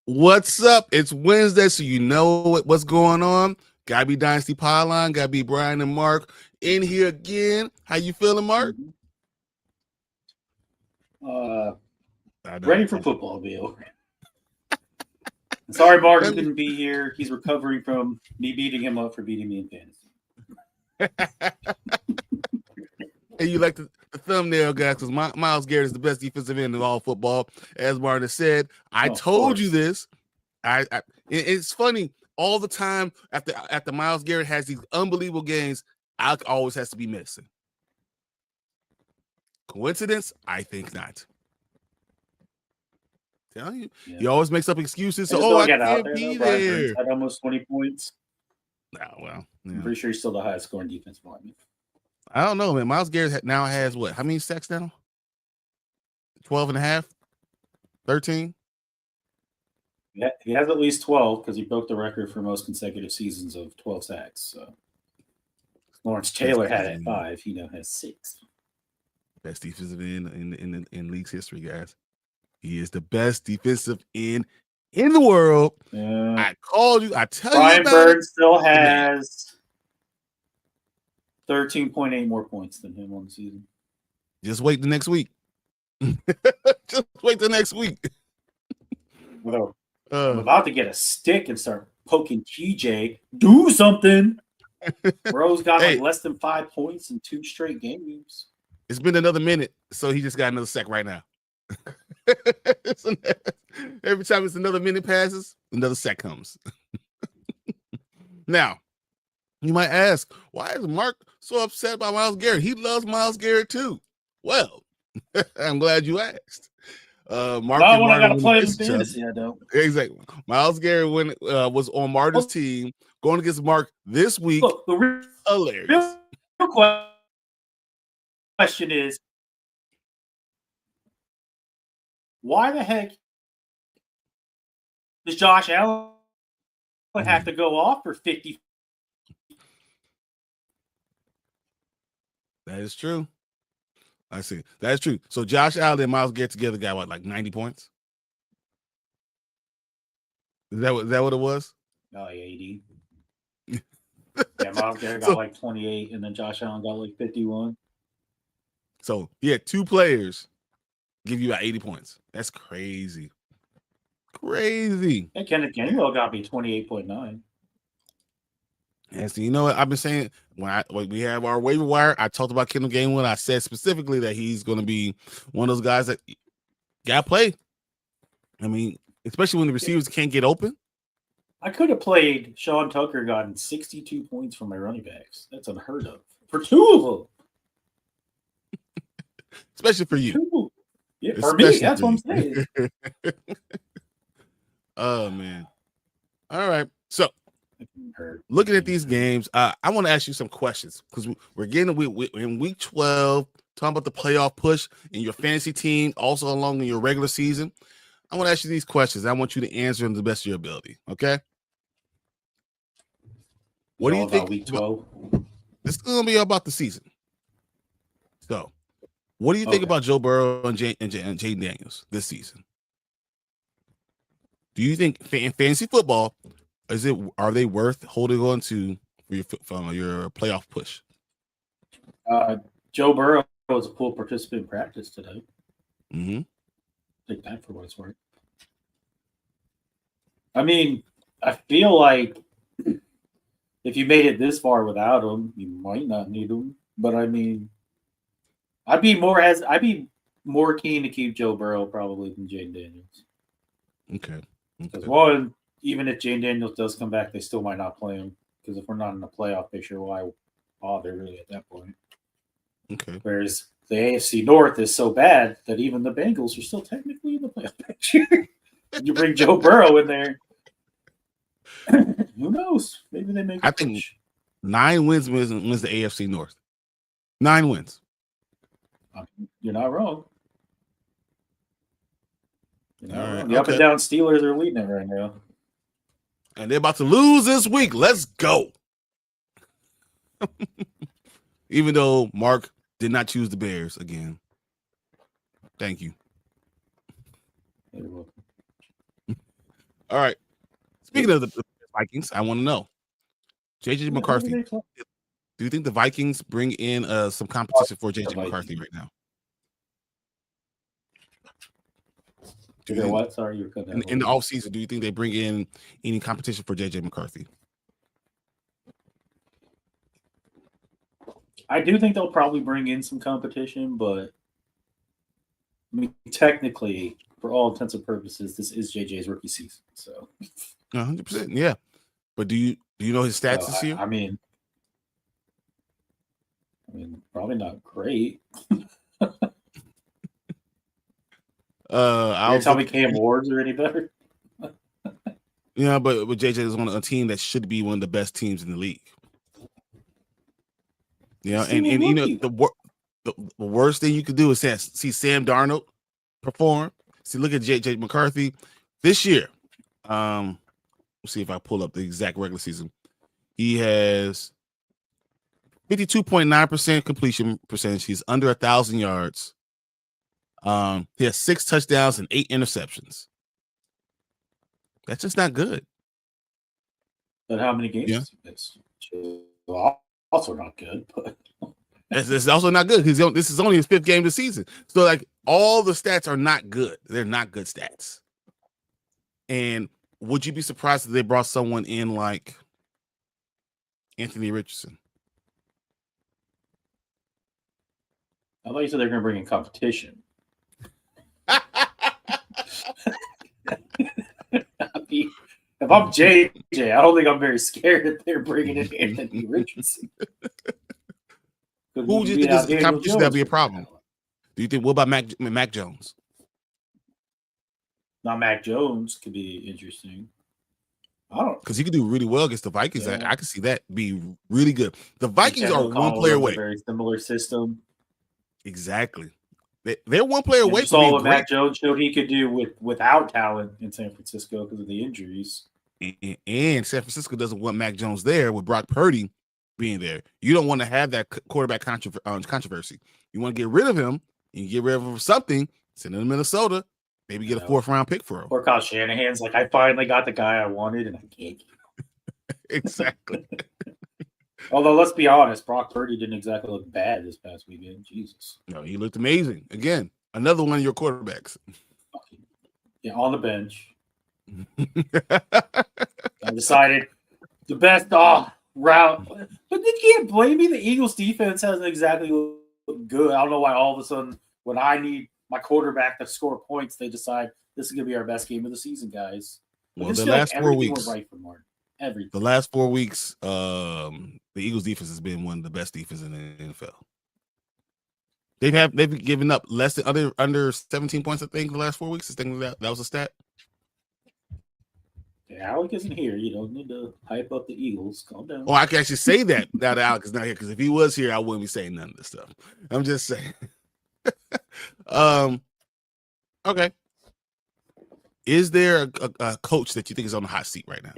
What's up? It's Wednesday, so you know what's going on. Gotta be Dynasty Pylon, gotta be Brian and Mark in here again. How you feeling, Mark? Ready for football, Bill. Sorry, Martin couldn't be here. He's recovering from me beating him up for beating me in fantasy. And you like the thumbnail, guys, because Myles Garrett is the best defensive end in all football. As Martin said, I told you this. It's funny all the time after Myles Garrett has these unbelievable games, Alec always has to be missing. Coincidence? I think not. Tell you, he always makes up excuses. So, I can't be there. Had almost 20 points. Well, I'm pretty sure he's still the highest scoring defensive lineman. I don't know, man. Myles Garrett now has what? How many sacks now? 12 and a half? 13? Yeah, he has at least 12 because he broke the record for most consecutive seasons of 12 sacks. So Lawrence Taylor had it 5. He now has 6. Best defensive end in league's history, guys. He is the best defensive end in the world. I called you. I tell you about Brian Bird still has 13.8 more points than him on the season. Just wait the next week. Just wait the next week. I'm about to get a stick and start poking TJ. Do something. Bro's got like less than 5 points in 2 straight games. It's been another minute, so he just got another sack right now. Every time it's another minute passes, another sack comes. Now, you might ask, why is Mark so upset about Myles Garrett? He loves Myles Garrett too. Well, I'm glad you asked. Mark when I gotta play in fantasy, I don't. Exactly. Myles Garrett was on Martin's team going against Mark this week. Look, the hilarious. Real question is, why the heck does Josh Allen have to go off for 50? That is true. I see. That's true. So Josh Allen and Myles Garrett together got what, like 90 points? Is that what it was? Oh, yeah, 80. Yeah, Myles Garrett got like 28, and then Josh Allen got like 51. So he had 2 players give you about 80 points. That's crazy. Crazy. And Kenneth Gainwell got me 28.9. And so, you know what I've been saying when we have our waiver wire, I talked about Kendall Gainwell. I said specifically that he's going to be one of those guys that got to play. I mean, especially when the receivers can't get open. I could have played Sean Tucker, gotten 62 points from my running backs. That's unheard of for 2 of them. Especially for you. 2. Yeah, for me, that's what I'm saying. Oh, man. All right. So, looking at these games, I want to ask you some questions because we're getting in week 12, talking about the playoff push in your fantasy team, also along in your regular season. I want to ask you these questions. I want you to answer them to the best of your ability. Okay. What do you think? Week 12? This is going to be about the season. So, what do you think about Joe Burrow and Jaden Daniels this season? Do you think in fantasy football, are they worth holding on to for your playoff push? Joe Burrow was a full participant in practice today. Mm-hmm. Take that for what it's worth. I mean, I feel like if you made it this far without him, you might not need him. But I mean, I'd be more keen to keep Joe Burrow probably than Jaden Daniels. Okay. Because one, even if Jaden Daniels does come back, they still might not play him. Because if we're not in the playoff picture, why bother really at that point? Okay. Whereas the AFC North is so bad that even the Bengals are still technically in the playoff picture. You bring Joe Burrow in there. Who knows? Maybe they make. I think 9 wins wins the AFC North. 9 wins. You're not wrong. All right, the up and down Steelers are leading it right now. And they're about to lose this week. Let's go. Even though Mark did not choose the Bears again. Thank you. You're welcome. All right. Speaking of the Vikings, I want to know. JJ McCarthy. Do you think the Vikings bring in some competition for JJ McCarthy right now? What? Sorry, you were cutting out. In the offseason, do you think they bring in any competition for JJ McCarthy? I do think they'll probably bring in some competition, but I mean, technically, for all intents and purposes, this is JJ's rookie season. So 100%, yeah. But do you know his stats this year? I mean, probably not great. You're telling me Cam Ward's are any better? Yeah, but JJ is on a team that should be one of the best teams in the league. Yeah, and you know the worst thing you could do is see Sam Darnold perform. See, look at JJ McCarthy this year. Let's see if I pull up the exact regular season. He has 52.9% completion percentage. He's under 1,000 yards. He has 6 touchdowns and 8 interceptions. That's just not good. But how many games? Yeah. Also not good, but it's also not good because this is only his 5th game of the season. So like all the stats are not good. They're not good stats. And would you be surprised if they brought someone in like Anthony Richardson? I thought you said they're going to bring in competition. If I'm JJ, I don't think I'm very scared that they're bringing in Anthony Richardson. Who would you think is the competition that'd be a problem? Do you think? What about Mac Jones? Now Mac Jones could be interesting. I don't, because he could do really well against the Vikings. Yeah. I can see that be really good. The Vikings are one player away. Very similar system. Exactly. They're one player away. Saw what Mac Jones showed he could do without talent in San Francisco because of the injuries. And San Francisco doesn't want Mac Jones there with Brock Purdy being there. You don't want to have that quarterback controversy. You want to get rid of him and get rid of him for something. Send him to Minnesota. Maybe get a 4th-round pick for him. Poor Kyle Shanahan's like, I finally got the guy I wanted, and I can't. Exactly. Although, let's be honest, Brock Purdy didn't exactly look bad this past weekend. Jesus. No, he looked amazing. Again, another one of your quarterbacks. Yeah, on the bench. I decided the best route. But you can't blame me. The Eagles' defense hasn't exactly looked good. I don't know why all of a sudden, when I need my quarterback to score points, they decide this is going to be our best game of the season, guys. Well, the last 4 weeks. Right for Martin. Everything. The last 4 weeks, the Eagles' defense has been one of the best defenses in the NFL. They've given up less than under 17 points, I think, the last 4 weeks. I think that was a stat. Alec isn't here. You don't need to hype up the Eagles. Calm down. Oh, I can actually say that now that Alec is not here, because if he was here, I wouldn't be saying none of this stuff. I'm just saying. Okay. Is there a coach that you think is on the hot seat right now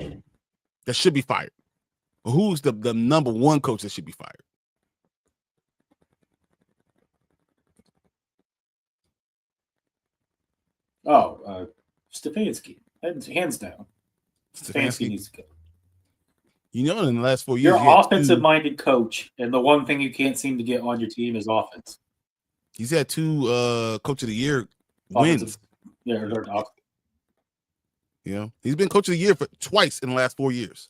that should be fired? Or who's the number one coach that should be fired? Oh, Stefanski. Hands down. Stefanski needs to go. You know, in the last 4 years, you're an offensive-minded coach, and the one thing you can't seem to get on your team is offense. He's had 2 Coach of the Year wins. Yeah, you know, he's been Coach of the Year for twice in the last 4 years.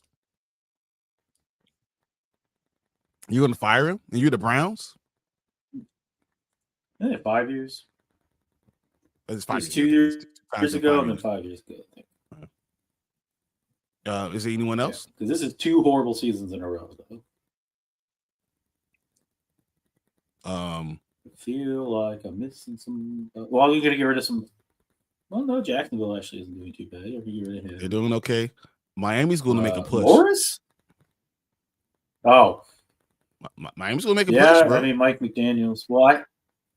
You're going to fire him, and you're the Browns? Yeah, 5 years. It's 5 years. 2 years ago, and then 5 years ago, I think. Is there anyone else? Because this is 2 horrible seasons in a row, though. I feel like I'm missing some. Well, you're gonna get rid of some. Well, no, Jacksonville actually isn't doing too bad. You're get rid of him. They're doing okay. Miami's going to make a push. Morris? Oh, Miami's going to make a push, bro. I mean, Mike McDaniels. Well,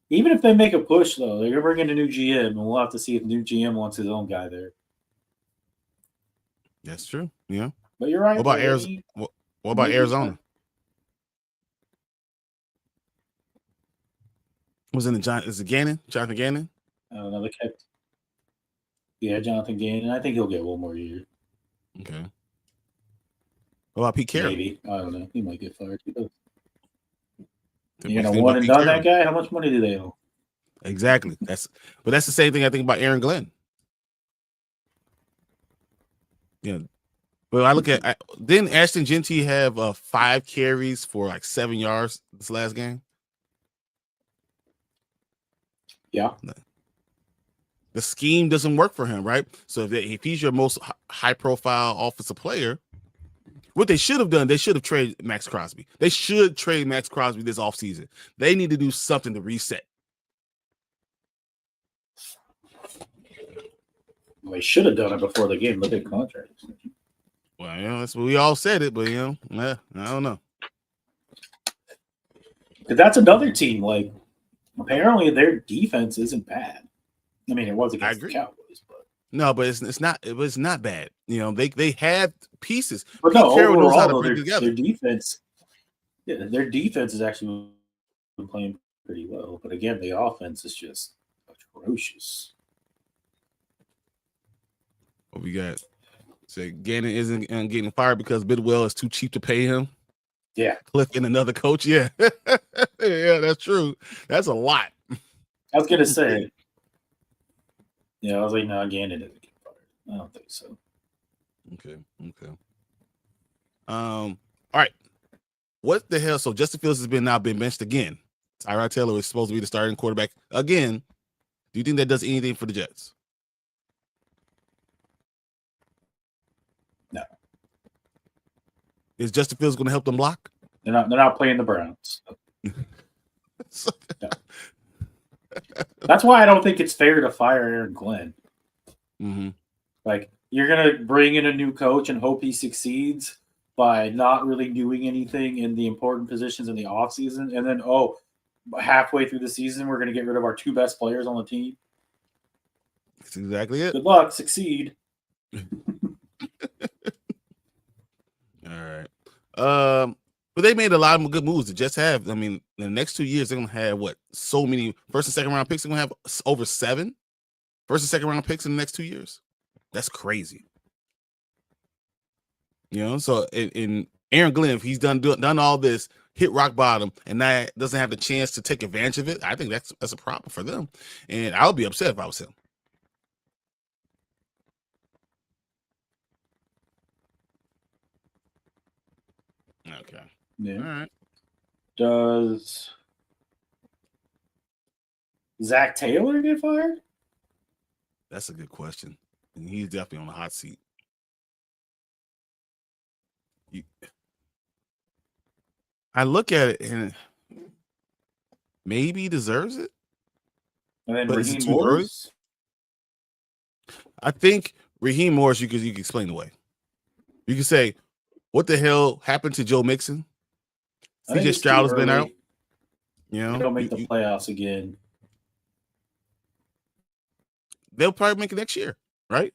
even if they make a push, though, they're going to bring in a new GM, and we'll have to see if the new GM wants his own guy there. That's true. Yeah. But you're right. What about Arizona? What about Arizona? Was in the is it Gannon? Jonathan Gannon? I don't know. Yeah, Jonathan Gannon. I think he'll get one more year. Okay. What about Pete Carroll? Maybe. I don't know. He might get fired. You know, one and done that guy? How much money do they owe? Exactly. But that's the same thing I think about Aaron Glenn. Yeah. But I look at didn't Ashton Genty have 5 carries for like 7 yards this last game? Yeah. The scheme doesn't work for him, right? So if he's your most high-profile offensive player, what they should have done, they should have traded Max Crosby. They should trade Max Crosby this offseason. They need to do something to reset. Well, they should have done it before the game. Look at contracts. Well, you know, that's what we all said it, but I don't know. That's another team. Like, apparently their defense isn't bad. I mean, it was against the Cowboys, but no, but it's not. It was not bad. You know, they have pieces. But no, Carroll knows how to bring together. Their defense, their defense has actually been playing pretty well. But again, the offense is just atrocious. What we got? Say Gannon isn't getting fired because Bidwell is too cheap to pay him. Yeah, Cliff and another coach. Yeah, yeah, that's true. That's a lot. I was gonna say. Yeah, I was like, no, Gannon doesn't get fired. I don't think so. Okay. All right. What the hell? So Justin Fields has now been benched again. Tyrod Taylor is supposed to be the starting quarterback again. Do you think that does anything for the Jets? No. Is Justin Fields going to help them block? They're not playing the Browns. So. No. That's why I don't think it's fair to fire Aaron Glenn. Mm-hmm. Like, you're going to bring in a new coach and hope he succeeds by not really doing anything in the important positions in the offseason. And then, halfway through the season, we're going to get rid of our 2 best players on the team. That's exactly it. Good luck. Succeed. All right. But they made a lot of good moves. The Jets have. I mean, in the next 2 years, they're gonna have so many first and second round picks. They're gonna have over 7 first and second round picks in the next 2 years. That's crazy. You know. So in Aaron Glenn, if he's done all this, hit rock bottom, and now doesn't have the chance to take advantage of it, I think that's a problem for them. And I would be upset if I was him. Okay. Yeah. All right. Does Zach Taylor get fired? That's a good question. And he's definitely on the hot seat. I look at it and maybe he deserves it. And then but Raheem Morris? I think Raheem Morris, you can explain away. You can say, what the hell happened to Joe Mixon? CJ it's Stroud too has been early. out. You know, They'll make the playoffs again. They'll probably make it next year, right?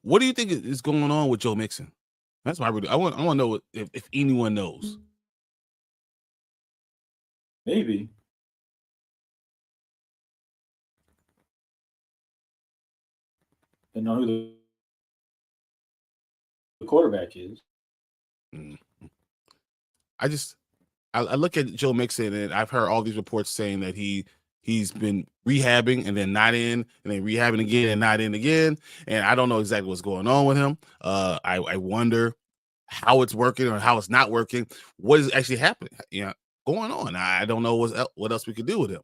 What do you think is going on with Joe Mixon? That's why I want to know if anyone knows. Maybe. They know who the quarterback is. I look at Joe Mixon, and I've heard all these reports saying that he's been rehabbing and then not in, and then rehabbing again and not in again. And I don't know exactly what's going on with him. I wonder how it's working or how it's not working. What is actually happening? Going on. I don't know what else we could do with him.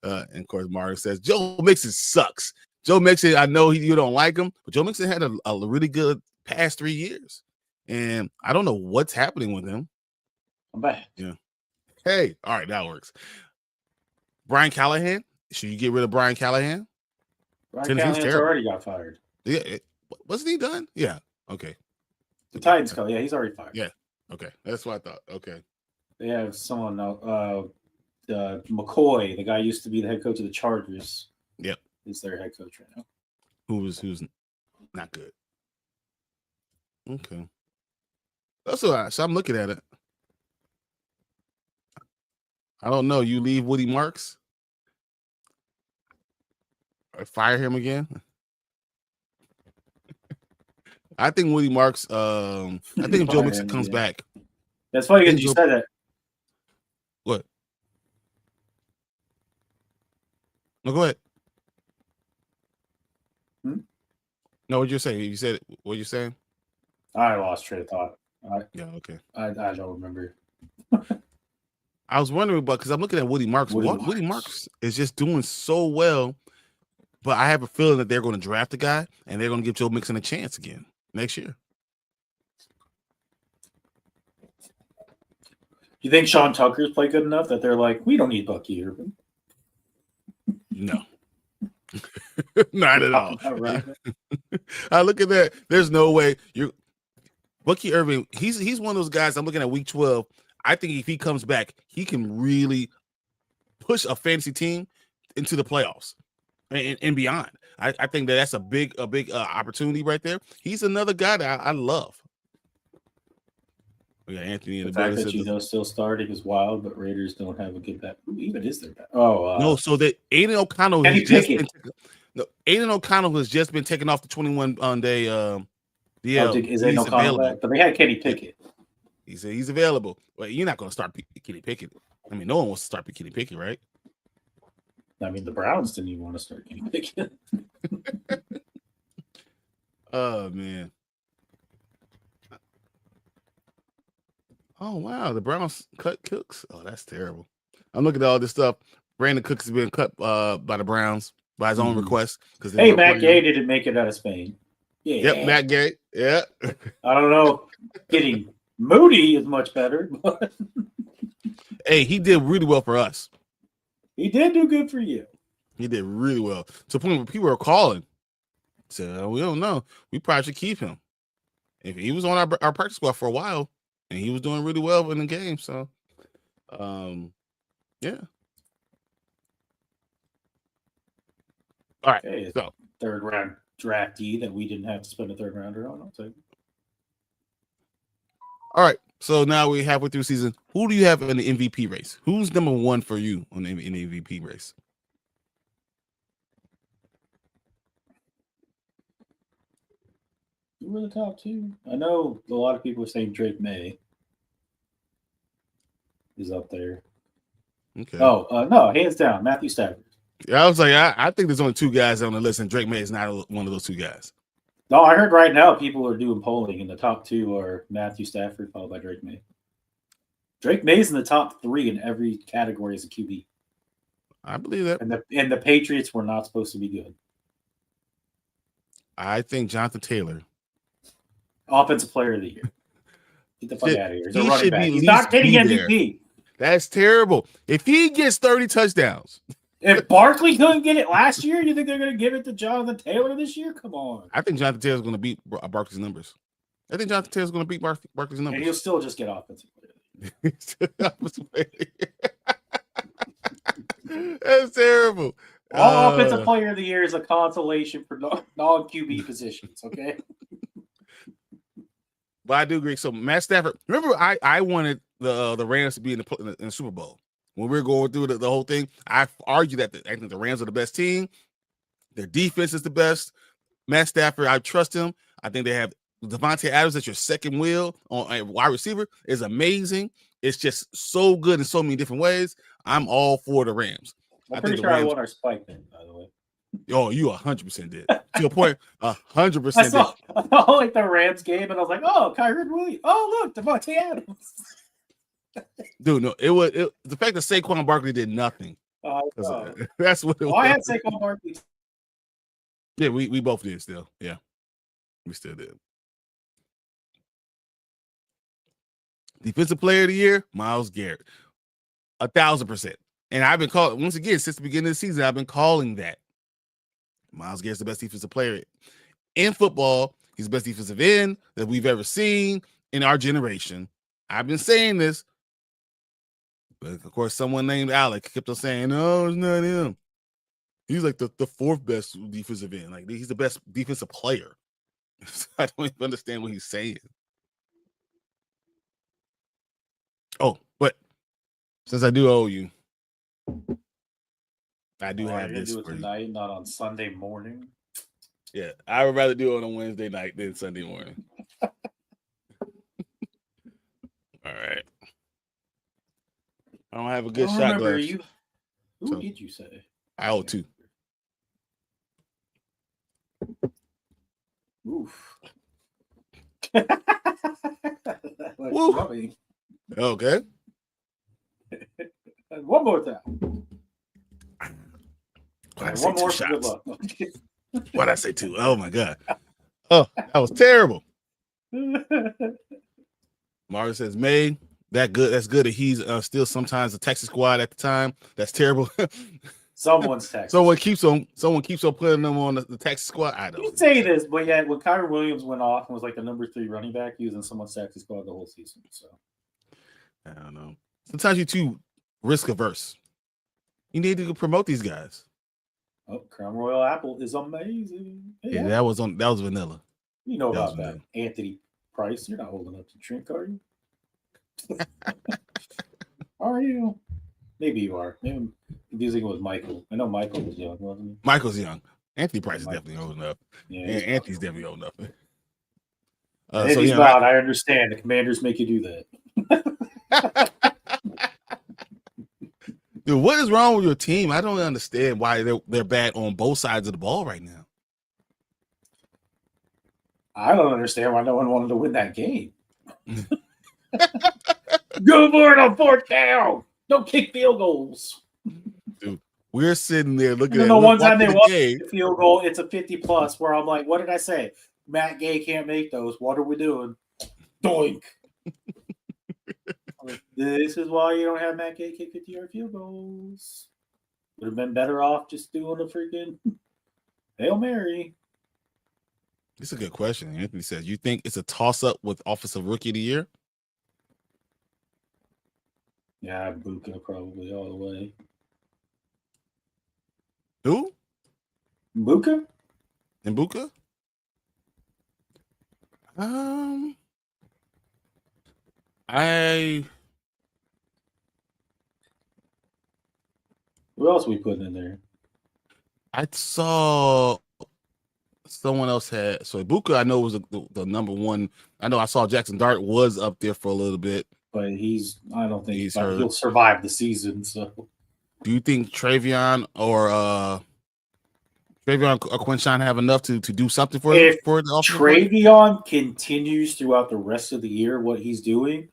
And of course, Martin says Joe Mixon sucks. Joe Mixon, I know you don't like him, but Joe Mixon had a really good past 3 years, and I don't know what's happening with him. I'm back. Yeah. Hey, all right, that works. Brian Callahan, should you get rid of Brian Callahan? Brian Callahan's already got fired. Yeah, wasn't he done? Yeah. Okay. The Titans call. Yeah, he's already fired. Yeah. Okay, that's what I thought. Okay. They have someone McCoy, the guy who used to be the head coach of the Chargers. Yep. Is their head coach right now. Who's not good. Okay. That's all right. So I'm looking at it. I don't know. You leave Woody Marks? Or fire him again? I think Woody Marks, I think if Joe Mixon comes back. That's funny that you said that. What? No, go ahead. No, what you're saying? You said what you're saying? I lost train of thought. Yeah, okay. I don't remember. I was wondering about because I'm looking at Woody Marks. Woody Marks is just doing so well, but I have a feeling that they're going to draft a guy and they're going to give Joe Mixon a chance again next year. You think Sean Tucker's played good enough that they're like, we don't need Bucky Irvin? No. Not at all. Right. I look at that. There's no way Bucky Irvin. He's one of those guys. I'm looking at week 12. I think if he comes back, he can really push a fantasy team into the playoffs and beyond. I think that's a big opportunity right there. He's another guy that I love. We got Anthony in the fact that still starting is wild, but Raiders don't have a good back. Who even is their back? No. So that Aiden O'Connell has just been taken off the 21-day DL. Is Aiden O'Connell back? But they had Kenny Pickett. He said he's available. Well, you're not going to start Kenny Pickett. I mean, no one wants to start Kenny Pickett, right? I mean, the Browns didn't even want to start Kenny Pickett. Oh man. Oh wow, the Browns cut Cooks. Oh, that's terrible. I'm looking at all this stuff. Brandon Cooks has been cut by the Browns by his own request. Hey, Matt Gay didn't make it out of Spain. Yeah. Yep, Matt Gay. Yeah. I don't know. Getting Moody is much better, but hey, he did really well for us. He did do good for you. He did really well. To the point where people are calling. So we don't know. We probably should keep him. If he was on our practice squad for a while. And he was doing really well in the game. So, yeah. All right. Okay, so, third round draftee that we didn't have to spend a third rounder on. I'll take it. All right. So now we're halfway through the season. Who do you have in the MVP race? Who's number one for you in the MVP race? Who were the top two? I know a lot of people are saying Drake May is up there. Okay. No, hands down, Matthew Stafford. Yeah, I was like, I think there's only two guys on the list, and Drake May is not one of those two guys. No, I heard right now people are doing polling, and the top two are Matthew Stafford, followed by Drake May. Drake May's in the top three in every category as a QB. I believe that. And the Patriots were not supposed to be good. I think Jonathan Taylor. Offensive player of the year. Get the fuck out of here. He's a running back. He's not getting MVP. That's terrible. If he gets 30 touchdowns, If Barkley couldn't get it last year, you think they're going to give it to Jonathan Taylor this year? Come on. I think Jonathan Taylor's going to beat Barkley's numbers. I think Jonathan Taylor's going to beat Barkley's numbers. And he'll still just get offensive player. That's terrible. All offensive player of the year is a consolation for non-QB positions, okay? But I do agree. So Matt Stafford, remember I wanted the Rams to be in the Super Bowl. When we were going through the whole thing, I argued that I think the Rams are the best team. Their defense is the best. Matt Stafford, I trust him. I think they have Devontae Adams as your second wheel on a wide receiver is amazing. It's just so good in so many different ways. I'm all for the Rams. I'm pretty sure I won our spike then, by the way. Oh, you 100% did. To a point, 100% I saw like the Rams game, and I was like, "Oh, Kyron Williams. Oh, look, Devontae Adams." Dude, no, it was the fact that Saquon Barkley did nothing. That's what it was. I had Saquon Barkley. Yeah, we both did still. Yeah, we still did. Defensive Player of the Year, Myles Garrett, 1,000%. And I've been calling once again since the beginning of the season. I've been calling that Myles Garrett's the best defensive player in football. He's the best defensive end that we've ever seen in our generation. I've been saying this, but of course, someone named Alec kept on saying, "No, it's not him. He's like the fourth best defensive end. Like he's the best defensive player." I don't even understand what he's saying. Oh, but since I do owe you, I do have this do it tonight, not on Sunday morning. Yeah, I would rather do it on Wednesday night than Sunday morning. All right. I don't have a good shot glass. Who did you say? I owe 2. Oof. Woo. Okay. One more time. One more for good luck. Why'd I say 2? Oh my God. Oh, that was terrible. Mario says, May, that's good that he's still sometimes the Texas squad at the time. That's terrible. Someone's Texas. Someone keeps on putting them on the Texas squad. I don't. You say this, but yeah, when Kyron Williams went off and was like the number 3 running back, he was in someone's Texas squad the whole season. So I don't know. Sometimes you're too risk averse. You need to promote these guys. Oh, Crown Royal Apple is amazing. Yeah, that was vanilla. You know about that, Anthony Price. You're not holding up to drink, are you? Are you? Maybe you are. Maybe I'm confusing it with Michael. I know Michael was young, wasn't he? Michael's young. Anthony Price is definitely old enough. Yeah, Anthony's definitely old enough. Anthony's not. I understand. The Commanders make you do that. Dude, what is wrong with your team? I don't understand why they're bad on both sides of the ball right now. I don't understand why no one wanted to win that game. Go for it on 4th down. Don't kick field goals. Dude, we're sitting there looking at the one time they won the field goal, it's a 50+ where I'm like, what did I say? Matt Gay can't make those. What are we doing? Doink. Like, this is why you don't have Matt Gay kick 50-yard field goals. Would have been better off just doing a freaking Hail Mary. It's a good question. Anthony says, you think it's a toss-up with Offensive Rookie of the Year? Yeah, Buka probably all the way. Who? Buka? And Buka? Who else are we putting in there? I saw someone else had Buka. I know was the number 1. I know I saw Jackson Dart was up there for a little bit, but I don't think he'll survive the season. So, do you think Travion or Quinshon have enough to do something for the Travion continues throughout the rest of the year what he's doing?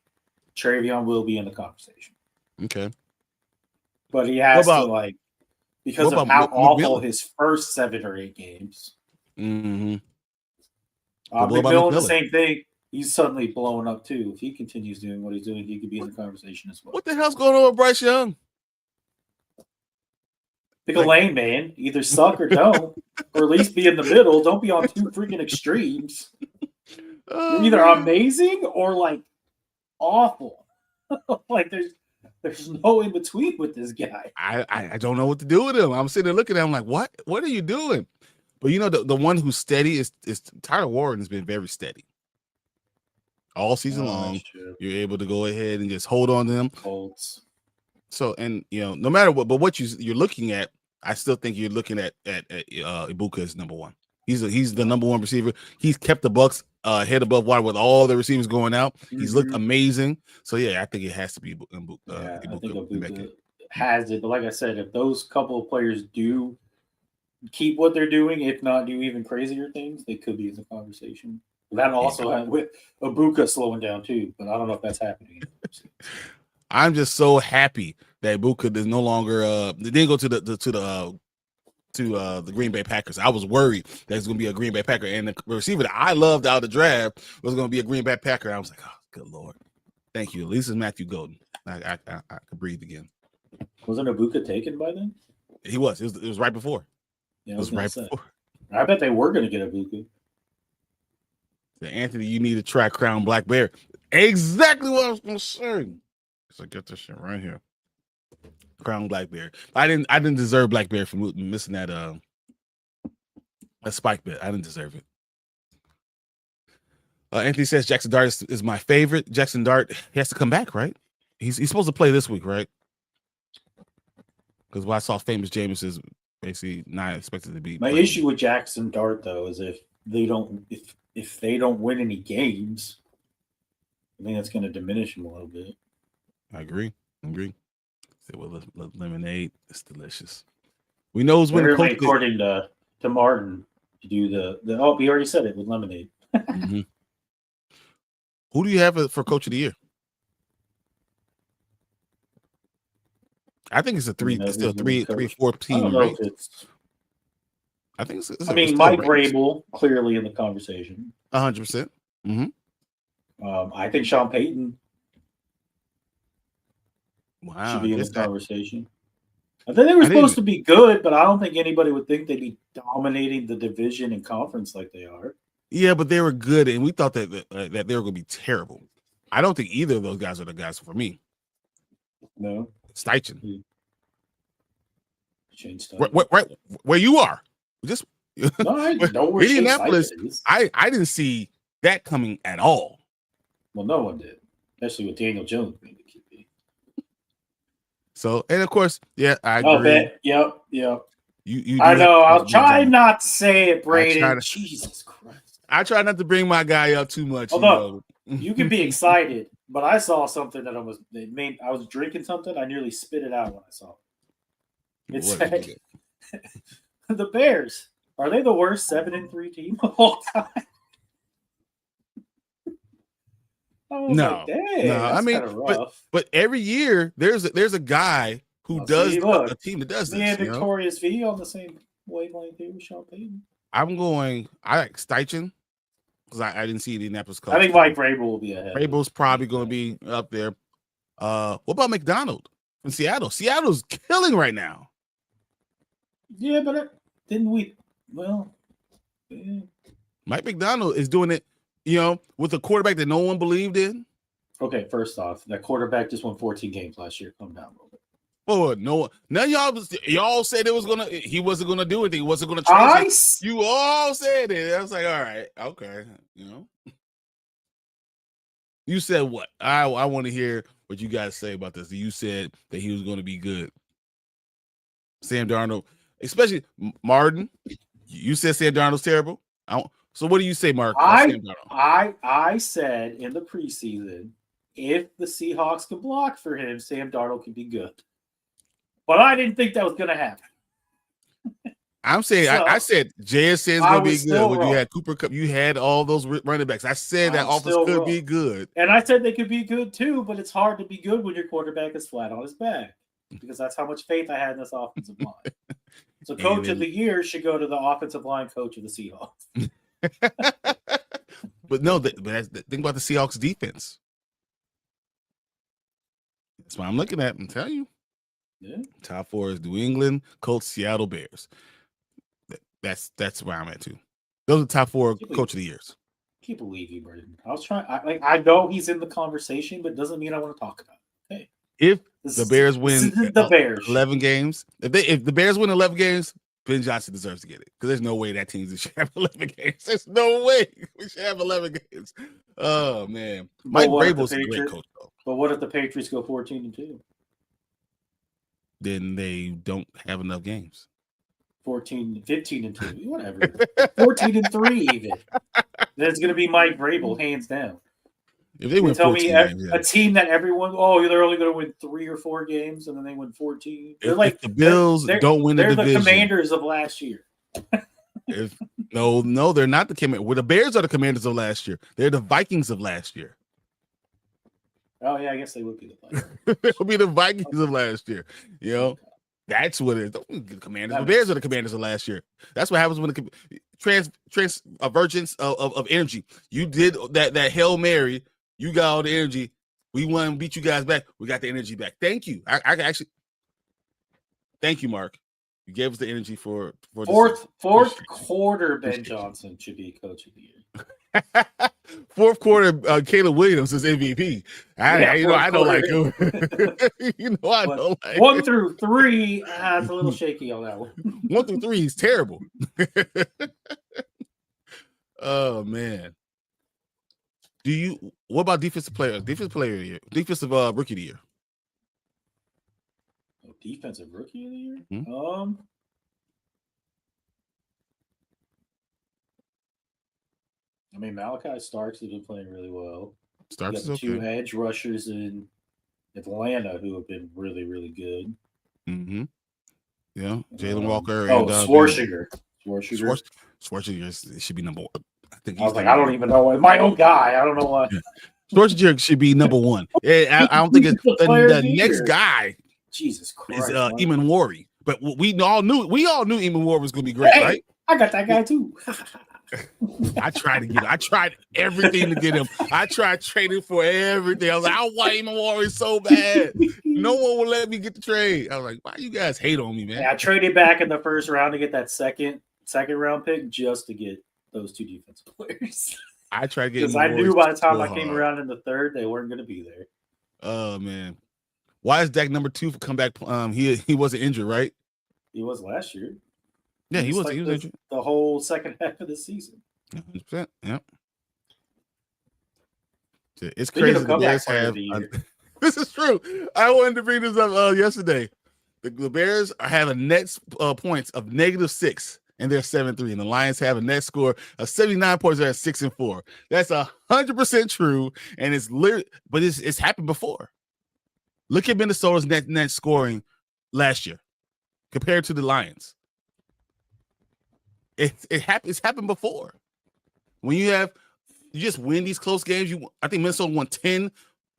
Travion will be in the conversation. Okay. But he has to because of how awful his first 7 or 8 games. Mm-hmm. McMillan, the same thing. He's suddenly blowing up too. If he continues doing what he's doing, he could be in the conversation as well. What the hell's going on with Bryce Young? Pick a lane, man. Either suck or don't, or at least be in the middle. Don't be on two freaking extremes. You're either amazing or like awful. Like there's no in between with this guy. I don't know what to do with him. I'm sitting there looking at him like, what are you doing? But you know, the one who's steady is Tyler Warren has been very steady all season long. You're able to go ahead and just hold on to them. Colts. So, and you know, no matter what, but what you're looking at, I still think you're looking at Ibuka as number one. He's the number one receiver. He's kept the Bucks head above water with all the receivers going out. He's looked amazing. So yeah, I think it has to be Ibuka. I think Ibuka has it. But like I said, if those couple of players do keep what they're doing, if not do even crazier things, they could be in the conversation. That also had with Ibuka slowing down too, but I don't know if that's happening. I'm just so happy that Ibuka is no longer they didn't go to the Green Bay Packers. I was worried that it's going to be a Green Bay Packer, and the receiver that I loved out of the draft was going to be a Green Bay Packer. I was like, oh, good Lord. Thank you. At least it's Matthew Golden. I could breathe again. Wasn't Ibuka taken by then? He was. It was right before. Yeah, I bet they were going to get Ibuka. Anthony, you need to try Crown Black Bear. Exactly what I was going to say. So get this shit right here. Crown Black Bear. I didn't deserve Black Bear for missing that spike bet. I didn't deserve it. Anthony says Jackson Dart is my favorite. Jackson Dart, he has to come back, right? He's supposed to play this week, right? Because what I saw, Famous James is basically not expected to be. My issue with Jackson Dart though is if they don't win any games, I think that's going to diminish him a little bit. I agree. Say, well, lemonade, it's delicious. We know who's winning. According to Martin, to do the he already said it with lemonade. Mm-hmm. Who do you have for Coach of the Year? I think it's a three or four team race. I think it's Mike Vrabel clearly in the conversation. 100%. Mm-hmm. I think Sean Payton should be in the conversation. I think they were supposed to be good, but I don't think anybody would think they'd be dominating the division and conference like they are. Yeah, but they were good, and we thought that they were going to be terrible. I don't think either of those guys are the guys for me. No. Steichen. Where you are. Just no, I know where Indianapolis. I didn't see that coming at all. Well, no one did, especially with Daniel Jones being the QB. So, and of course, yeah, I agree. Yep. You I know. I'll try not to say it, Brady. Jesus Christ. I try not to bring my guy up too much. Although you can be excited, but I saw something that I was drinking something. I nearly spit it out when I saw it. It said, the Bears, are they the worst 7-3 team of all time? No. I mean, but every year there's a guy who does a team that does this. Me and Victorious V on the same wavelength here with Sean Payton. I like Steichen because I didn't see Indianapolis Colts. I think Mike Vrabel will be ahead. Vrabel's probably going to be up there. What about McDonald from Seattle? Seattle's killing right now. Yeah, but didn't we? Well, yeah. Mike McDonald is doing it, with a quarterback that no one believed in. Okay, first off, that quarterback just won 14 games last year. Calm down a little bit. Oh no! Now y'all said he wasn't gonna do anything. He wasn't gonna try. You all said it. I was like, all right, okay, You said what? I want to hear what you guys say about this. You said that he was going to be good. Sam Darnold, especially Martin. You said Sam Darnold's terrible. So what do you say, Mark? I said in the preseason, if the Seahawks can block for him, Sam Darnold can be good. But I didn't think that was going to happen. I'm saying, I said JSN is going to be good. When you had Cooper Kupp, you had all those running backs. I said that offense could be good. And I said they could be good too, but it's hard to be good when your quarterback is flat on his back because that's how much faith I had in this offensive line. So coach of the year should go to the offensive line coach of the Seahawks. But no, think about the Seahawks defense. That's what I'm looking at. I'm telling you. Yeah. Top 4 is New England, Colts, Seattle, Bears. That's where I'm at too. Those are the top 4 coach of the years. Can't believe you, Braden. I was trying. I know he's in the conversation, but it doesn't mean I want to talk about it. Hey, if the Bears win the Bears 11 games, if the Bears win 11 games, Ben Johnson deserves to get it because there's no way that team should have 11 games. There's no way we should have 11 games. Oh man, Mike Vrabel's a great coach though. But what if the Patriots go 14-2? Then they don't have enough games. 15-2, whatever. 14-3 even. Then it's going to be Mike Vrabel, hands down. If they win 14 games, a team that everyone, they're only going to win 3 or 4 games, and then they win 14. They're if the Bills don't win the division, they're the Commanders of last year. No, they're not the Commanders. Well, the Bears are the Commanders of last year. They're the Vikings of last year. Oh yeah, I guess they would be the Vikings. They'll be the Vikings of last year. You know, that's what it is. The Commanders. The Bears are the Commanders of last year. That's what happens when the transvergence of energy. You did that Hail Mary. You got all the energy. We won and beat you guys back. We got the energy back. Thank you. I actually thank you, Mark. You gave us the energy for fourth quarter. Ben Johnson should be coach of the year. Fourth quarter, Caleb Williams is MVP. I don't like him. I don't like 1 through 3. It's a little shaky on that one. 1 through 3 is terrible. Oh man. What about defensive player of the year? Defensive rookie of the year. Defensive rookie of the year? Hmm? I mean, Malachi Starks has been playing really well. Starks is okay. 2 edge rushers in Atlanta who have been really, really good. Mm-hmm. Yeah, Jalen Walker. And Schwarzenegger. Schwarzenegger should be number 1. I think I don't even know why. My own guy. I don't know why. Yeah. Schwarzenegger should be number 1. I don't think it's the next guy. Jesus Christ, is Eamon Warry. But we all knew Eamon Warry was going to be great, right? I got that guy too. I tried everything to get him. I tried trading for everything. I was like, I want Eamon Warry so bad. No one will let me get the trade. I was like, why you guys hate on me, man? Yeah, I traded back in the first round to get that second round pick just to get those 2 defensive players. I tried getting because I knew by the time I came around in the third, they weren't going to be there. Oh man, why is Dak number 2 for comeback? He wasn't injured, right? He was last year. Yeah, he was injured the whole second half of the season. 100%. Yeah. It's crazy. The Bears have. This is true. I wanted to bring this up yesterday. The Bears have a net points of -6, and they're 7-3, and the Lions have a net score of 79 points. They're at 6-4. That's 100% true, and it's happened before. Look at Minnesota's net scoring last year compared to the Lions. It's happened before. When you just win these close games. I think Minnesota won 10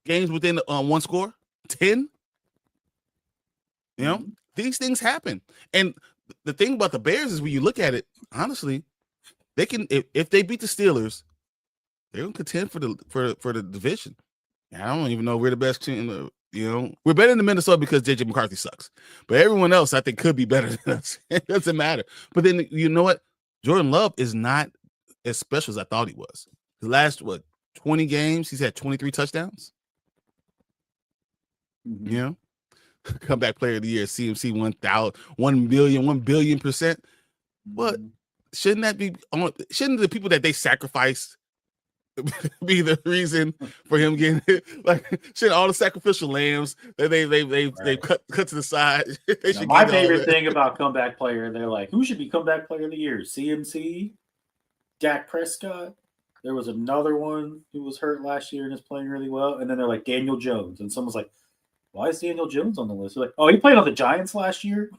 games within 1 score. 10. You know, these things happen. And the thing about the Bears is when you look at it, honestly, they can if they beat the Steelers, they're gonna contend for the division. And I don't even know if we're the best team. We're better than Minnesota because JJ McCarthy sucks. But everyone else, I think, could be better than us. It doesn't matter. But then you know what? Jordan Love is not as special as I thought he was. The last 20 games, he's had 23 touchdowns. Mm-hmm. Comeback player of the year, CMC 1 billion%. But shouldn't the people that they sacrificed be the reason for him getting it? Like, shouldn't all the sacrificial lambs that they cut to the side? My favorite thing about comeback player, they're like, who should be comeback player of the year? CMC, Dak Prescott. There was another one who was hurt last year and is playing really well. And then they're like Daniel Jones, and someone's like, why is Daniel Jones on the list? They're like, oh, he played on the Giants last year.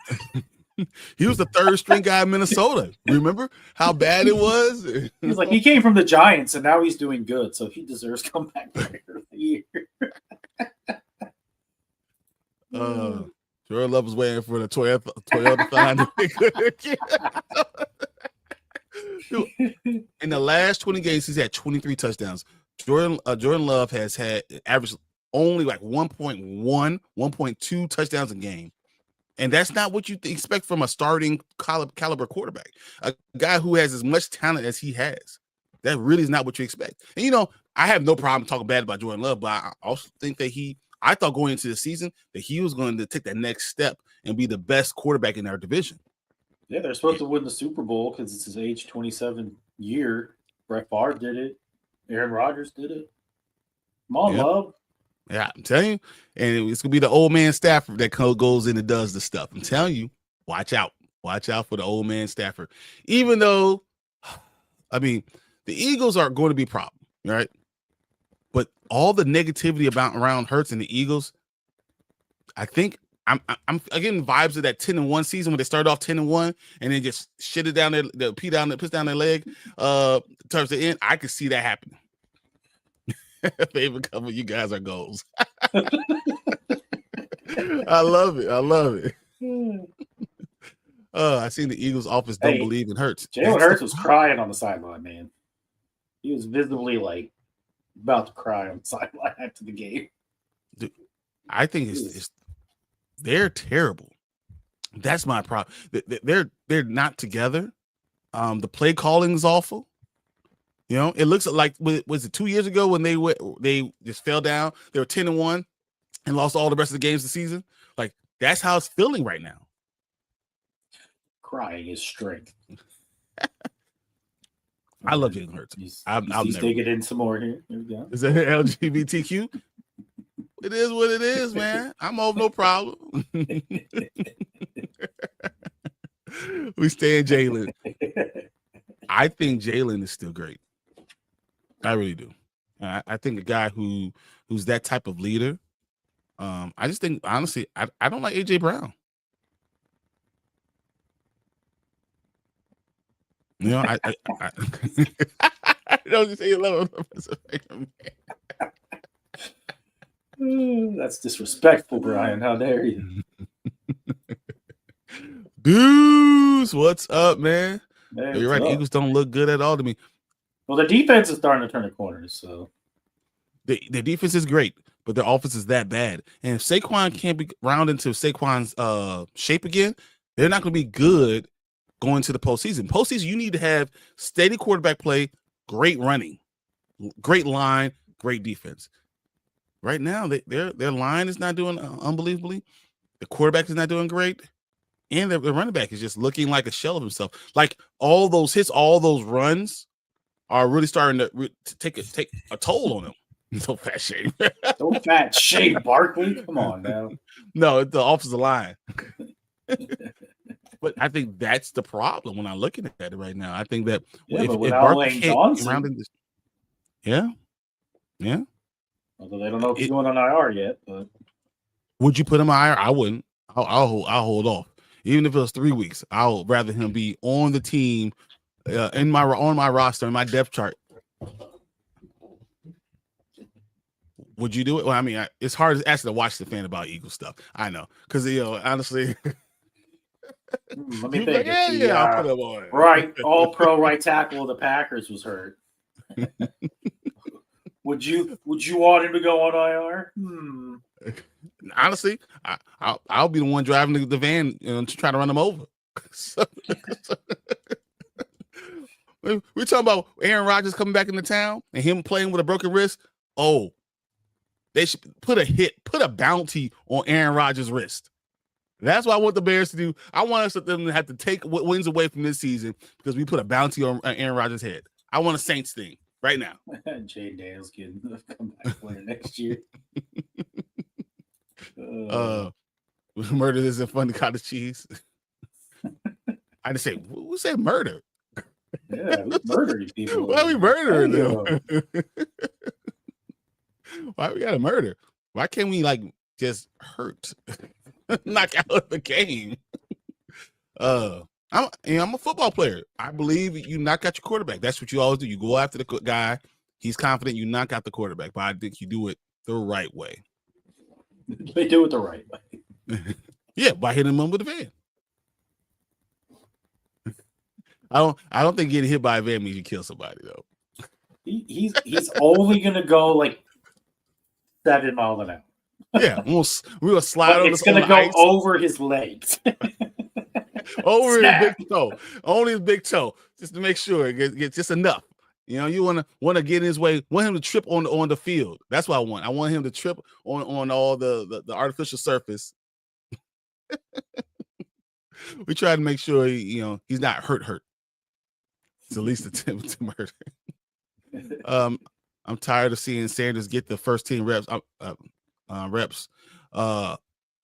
He was the 3rd string guy in Minnesota. Remember how bad it was? He was like, he came from the Giants, and now he's doing good, so he deserves comeback player of the year. Jordan Love was waiting for the Toyota find. In the last 20 games, he's had 23 touchdowns. Jordan Love has had average only like 1.1, 1.2 touchdowns a game. And that's not what you expect from a starting caliber quarterback, a guy who has as much talent as he has. That really is not what you expect. And, I have no problem talking bad about Jordan Love, but I also think that I thought going into the season that he was going to take that next step and be the best quarterback in our division. Yeah, they're supposed to win the Super Bowl because it's his age 27 year. Brett Favre did it. Aaron Rodgers did it. Come on, Love. Yeah, I'm telling you. And it's going to be the old man Stafford that goes in and does the stuff. I'm telling you, watch out. Watch out for the old man Stafford. Even though, the Eagles are going to be a problem, right? But all the negativity around Hurts and the Eagles, I think I'm getting vibes of that 10-1 season when they started off 10-1 and then just shit it down there, puts down their leg towards the end. I could see that happening. Favorite couple of you guys are goals. I love it. I seen the Eagles office don't believe in Hurts. Jalen Hurts was crying on the sideline, man. He was visibly about to cry on the sideline after the game. Dude, I think they're terrible. That's my problem. They're not together. The play calling is awful. It looks like was it 2 years ago when they just fell down? They were 10-1 and lost all the rest of the games of the season. Like that's how it's feeling right now. Crying is strength. I love Jalen Hurts. He's digging in some more here. Here we go. Is that LGBTQ? It is what it is, man. I'm over no problem. We stay in Jalen. I think Jalen is still great. I really do. I think a guy who's that type of leader. I just think honestly, I don't like AJ Brown. I don't say you love him. That's disrespectful, Brian. How dare you? Dudes, what's up, man? You're right. Up? Eagles don't look good at all to me. Well, the defense is starting to turn the corners, so the defense is great, but their offense is that bad. And if Saquon can't be round into Saquon's shape again, they're not going to be good going to the postseason. Postseason, you need to have steady quarterback play, great running, great line, great defense. Right now, their line is not doing unbelievably. The quarterback is not doing great. And the running back is just looking like a shell of himself. Like all those hits, all those runs are really starting to take a toll on him. So fat shame. So fat shame, Barkley. Come on now. No, it's the offensive line. But I think that's the problem when I'm looking at it right now. I think that if Barkley can't around this, yeah. Although they don't know if he's going on IR yet, but would you put him on IR? I wouldn't. I'll hold off. Even if it was 3 weeks, I'll rather him be on the team, on my roster, in my depth chart. Would you do it? Well, I mean, it's hard to ask to watch the fan about Eagle stuff. I know, because honestly, let me think. I'll put him on. Right, all pro right tackle of the Packers was hurt. Would you want him to go on IR? Honestly, I'll be the one driving the van to try to run them over. We're talking about Aaron Rodgers coming back into town and him playing with a broken wrist. Oh, they should put a bounty on Aaron Rodgers' wrist. That's what I want the Bears to do. I want them to have to take wins away from this season because we put a bounty on Aaron Rodgers' head. I want a Saints thing right now. Jay Daniels can come back player next year. Murder isn't fun to cottage cheese. I just say, who said murder? Yeah, we murdering people. Why are we murdering them? Why we gotta murder? Why can't we just hurt, knock out of the game? I'm a football player. I believe you knock out your quarterback. That's what you always do. You go after the guy. He's confident. You knock out the quarterback. But I think you do it the right way. They do it the right way. Yeah, by hitting him with a van. I don't think getting hit by a van means you kill somebody though. He's only gonna go 7 miles an hour. Yeah, we're gonna slide But on it's this on gonna the go ice. over his legs. Over Snap. his big toe, only his big toe, just to make sure it gets just enough. You know, you want to get in his way. Want him to trip on the field. That's what I want. I want him to trip on all the artificial surface. We try to make sure he's not hurt. It's at least attempt to murder. I'm tired of seeing Sanders get the first team reps.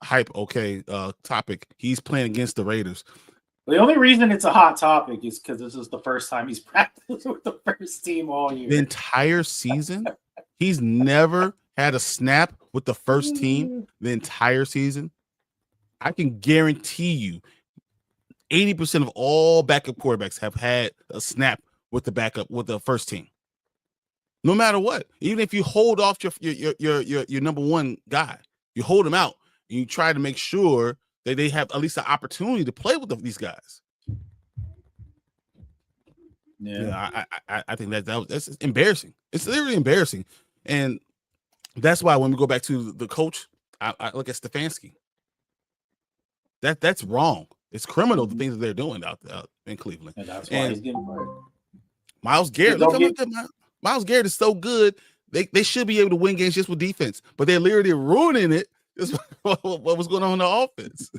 Hype. Okay. Topic. He's playing against the Raiders. The only reason it's a hot topic is because this is the first time he's practiced with the first team all year. The entire season, he's never had a snap with the first team. The entire season, I can guarantee you, 80% of all backup quarterbacks have had a snap with the first team. No matter what, even if you hold off your number one guy, you hold him out and you try to make sure that they have at least an opportunity to play with these guys. Yeah, I think that's embarrassing. It's literally embarrassing, and that's why when we go back to the coach, I look at Stefanski. That's wrong. It's criminal the things that they're doing out in Cleveland. And that's why he's getting fired. Myles Garrett, Myles Garrett is so good. They should be able to win games just with defense, but they're literally ruining it. Just what was going on in the offense.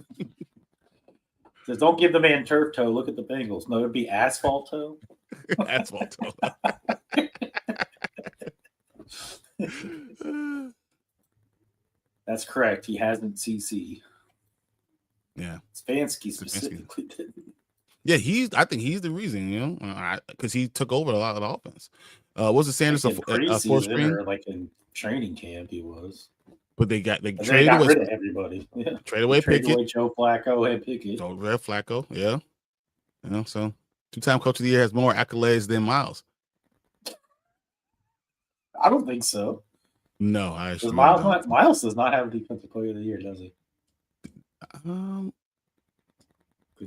Says, don't give the man turf toe. Look at the Bengals. No, it'd be asphalt toe. Asphalt toe. That's correct. He hasn't CC. Yeah. Stefanski specifically didn't. Yeah, I think he's the reason, because he took over a lot of the offense. Was it Sanders a fourth string? Or like in training camp, he was. But they got rid of everybody. Yeah. Trade away Pickett. Joe Flacco had Pickett. Oh, Red Flacco, yeah. So 2-time coach of the year has more accolades than Myles. I don't think so. No, I actually Myles does not have a defensive player of the year, does he? Because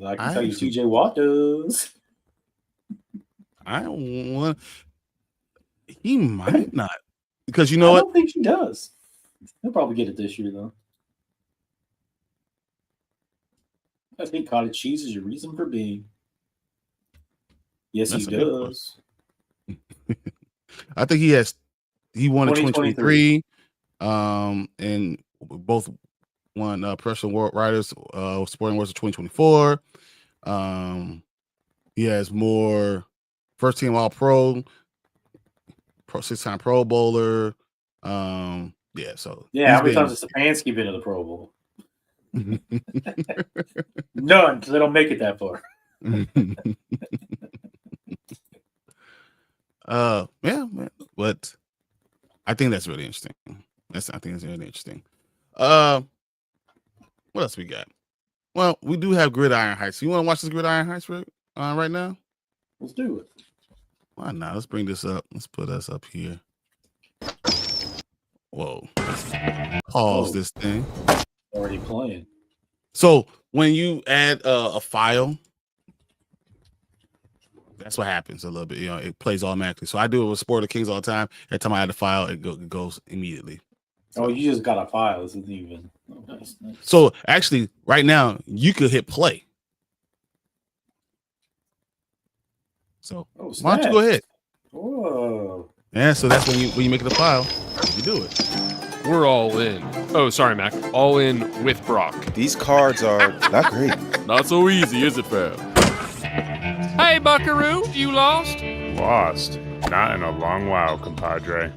I can tell you, TJ Watt does. He might not, because I don't think he does. He'll probably get it this year, though. I think cottage cheese is your reason for being. Yes, he does. I think he won in 2023. And both won Professional World Writers Sporting Awards of 2024. He has more first team All Pro, 6-time Pro Bowler. How many times has Stefanski been in the Pro Bowl? None, because they don't make it that far. But I think that's really interesting. I think it's really interesting. What else we got? Well, we do have Gridiron Heights. You want to watch this Gridiron Heights right now? Let's do it. Why not? Let's bring this up. Let's put us up here. Whoa. Pause this thing. Already playing. So when you add a file, that's what happens a little bit. It plays automatically. So I do it with Sport of Kings all the time. Every time I add a file, it goes immediately. Oh, you just got a file. This isn't even. Oh, nice. So actually, right now, you could hit play. So why don't you go ahead? Whoa. Yeah, so that's when you make it a file, you do it. We're all in. Oh, sorry, Mac. All in with Brock. These cards are not great. Not so easy, is it, fam? Hey, Buckaroo, you lost? Lost? Not in a long while, compadre.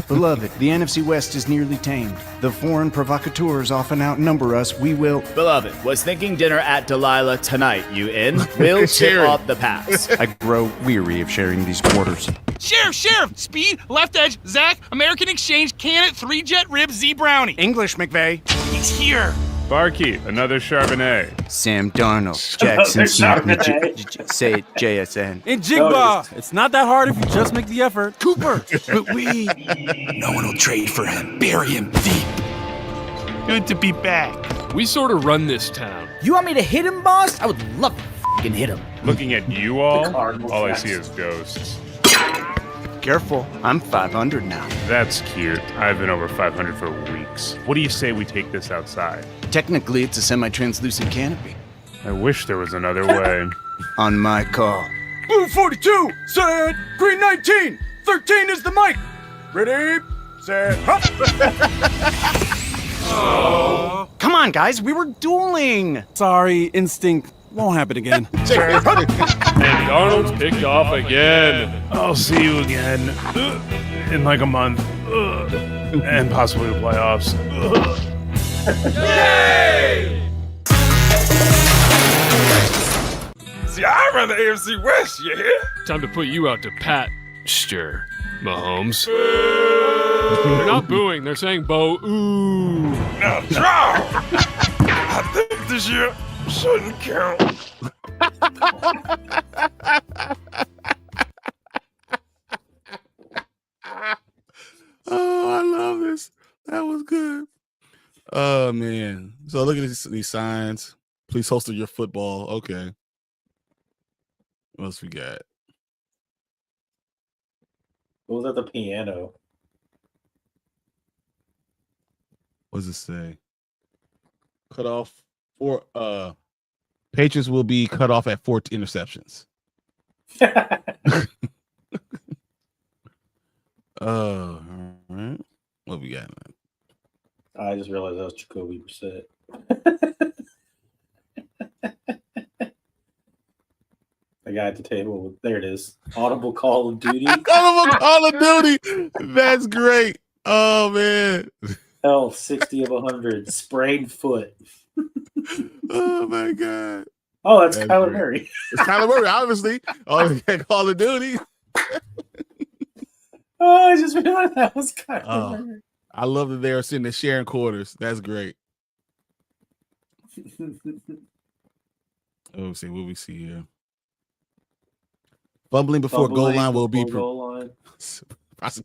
Beloved, the NFC West is nearly tamed. The foreign provocateurs often outnumber us. We will... Beloved, was thinking dinner at Delilah tonight. You in? We'll chip off the pass. I grow weary of sharing these quarters. Sheriff! Speed, left edge, Zach, American Exchange, Cannet, 3-jet rib, Z Brownie. English, McVeigh. He's here. Barkeep, another Chardonnay. Sam Darnold, Jackson Smith, say it, JSN. And Jigba, it's not that hard if you just make the effort. Cooper, but no one will trade for him. Bury him deep. Good to be back. We sort of run this town. You want me to hit him, boss? I would love to hit him. Looking at you all I see is ghosts. Careful, I'm 500 now. That's cute. I've been over 500 for weeks. What do you say we take this outside? Technically, it's a semi-translucent canopy. I wish there was another way. On my call. Blue 42, set. Green 19, 13 is the mic. Ready, set, hop. Come on, guys, we were dueling. Sorry, instinct. Won't happen again. And Darnold's picked off again. I'll see you again in like a month. And possibly the playoffs. Yay! See, I run the AFC West, you hear? Time to put you out to pasture, Mahomes. They're not booing. They're saying "Bo ooh." Now, draw! I think this year shouldn't count. Oh, I love this. That was good. Oh man. So look at these signs. Please holster your football. Okay. What else we got? What was at the piano? What does it say? Cut off for Patriots will be cut off at 4 interceptions. All right. What we got? I just realized that was Jacoby Brissett. The guy at the table. There it is. Audible Call of Duty. Audible Call of Duty. That's great. Oh man. Health 60 of 100. Sprained foot. Oh my god. Oh, that's Kyler great. Murray. It's Kyler Murray, obviously. Oh, Call of Duty. Oh, I just realized that was Kyler Oh. Murray. I love that they are sitting there sharing quarters. That's great. Oh, see what we see here. Fumbling before goal line will be goal line.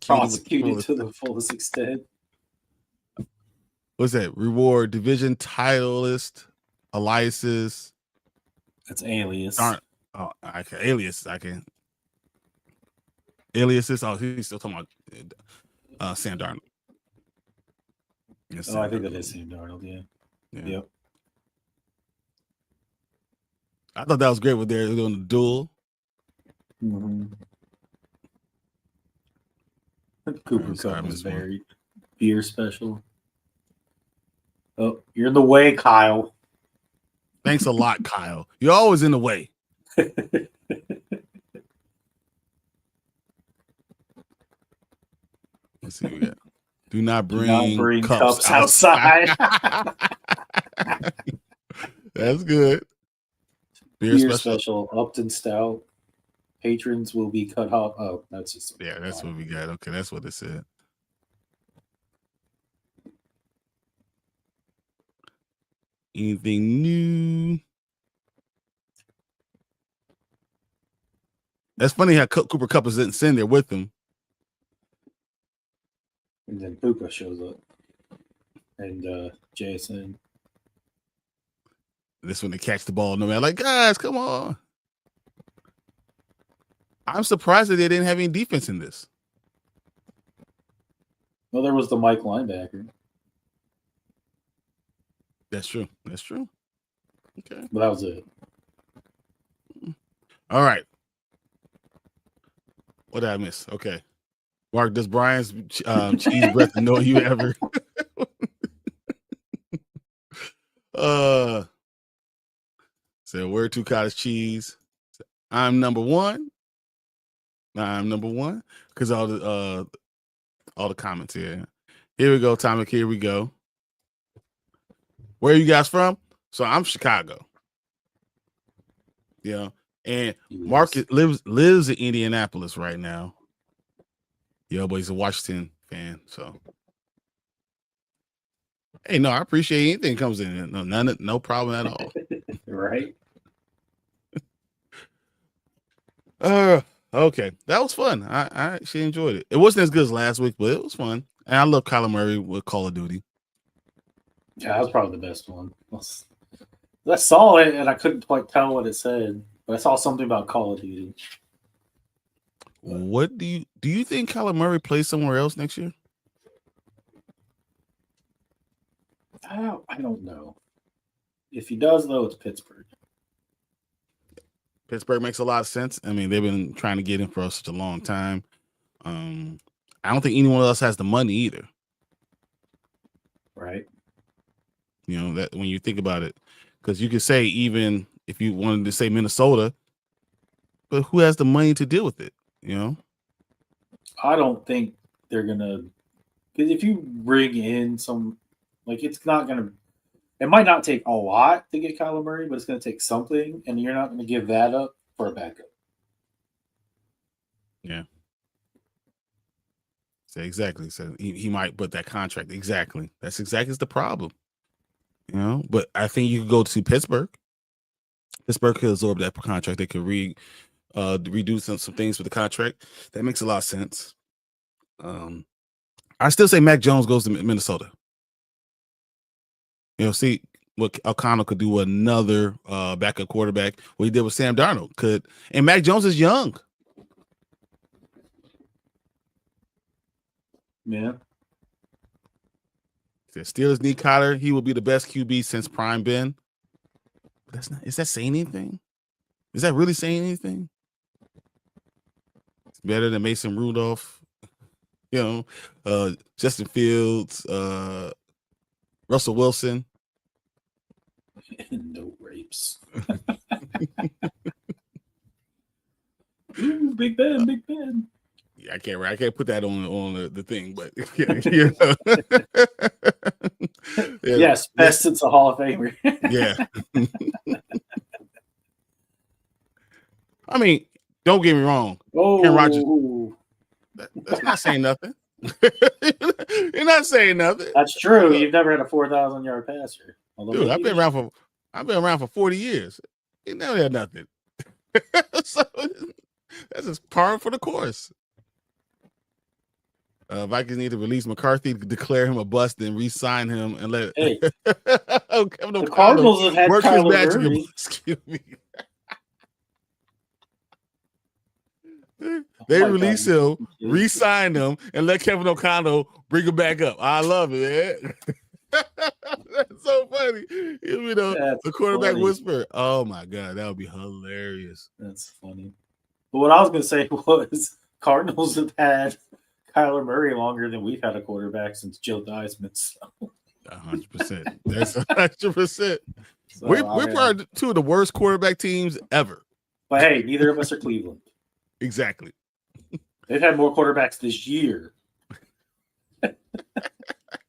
prosecuted to the fullest extent. What's that? Reward division titleist, aliases. That's alias. Darn. Oh, I can alias. I can. Aliases. Oh, he's still talking about Sam Darnold. Yes, Oh, I think that is Sam Darnold. Yeah. Yep. I thought that was great with they're doing the duel. Mm-hmm. Cooper sorry, Cup was missed one. very beer special. Oh, you're in the way, Kyle. Thanks a lot, Kyle. You're always in the way. Let's see what we got. Do not bring cups outside. That's good. Beer special, Upton Stout. Patrons will be cut off. Oh, that's just that's what we got. Okay, that's what it said. Anything new? That's funny how Cooper Cup isn't sitting there with him. And then Puka shows up. And Jason. This when they catch the ball. No man, like guys, come on. I'm surprised that they didn't have any defense in this. Well, there was the Mike linebacker. That's true. That's true. Okay. But that was it. All right. What did I miss? Okay. Mark, does Brian's cheese breath annoy you ever? So where to cottage cheese? I'm number one. I'm number one because all the comments here. Here we go, Tommy. Here we go. Where are you guys from? So I'm Chicago. Yeah, and Mark lives in Indianapolis right now. Yeah, but he's a Washington fan. So hey, no, I appreciate anything that comes in. No problem at all. Right. Okay, that was fun. I actually enjoyed it. It wasn't as good as last week, but it was fun. And I love Kyler Murray with Call of Duty. Yeah, that was probably the best one. I saw it and I couldn't quite tell what it said, but I saw something about Call of Duty. What do you think Kyler Murray plays somewhere else next year? I don't know. If he does, though, it's Pittsburgh. Pittsburgh makes a lot of sense. I mean, they've been trying to get him for such a long time. I don't think anyone else has the money either. Right. You know, that when you think about it, because you could say, even if you wanted to say Minnesota, but who has the money to deal with it? You know, I don't think they're gonna, because if you bring in some, like, it's not gonna. It might not take a lot to get Kyler Murray, but it's gonna take something, and you're not gonna give that up for a backup. Yeah. So exactly. So he might put that contract. Exactly. That's exactly the problem. You know, but I think you could go to Pittsburgh. Pittsburgh could absorb that contract. They could redo some things with the contract. That makes a lot of sense. I still say Mac Jones goes to Minnesota. You know, see what O'Connell could do, another backup quarterback. What he did with Sam Darnold and Mac Jones is young. Yeah. The Steelers need Kyler. He will be the best QB since Prime Ben. But that's not. Is that saying anything? Is that really saying anything? It's better than Mason Rudolph. You know, Justin Fields, Russell Wilson. No rapes. Ooh, Big Ben, Big Ben. Yeah, I can't put that on the thing, but yeah. Yes, best since a Hall of Famer. Yeah. I mean, don't get me wrong. Aaron Rodgers, that's not saying nothing. You're not saying nothing. That's true. You've never had a 4,000-yard passer. Dude, I've been around for 40 years. You never had nothing. So that's just par for the course. Vikings need to release McCarthy, declare him a bust, then re-sign him and let. Hey, the Cardinals have had Kyler Murray. Excuse me. They release him, re-sign him, and let Kevin O'Connell bring him back up. I love it, man. That's so funny. You know, the quarterback whisper. Oh my god, that would be hilarious. That's funny. But what I was going to say was Cardinals have had Kyler Murray longer than we've had a quarterback since Joe Theismann. So. 100%. That's 100%. We're probably two of the worst quarterback teams ever. But hey, neither of us are Cleveland. Exactly. They've had more quarterbacks this year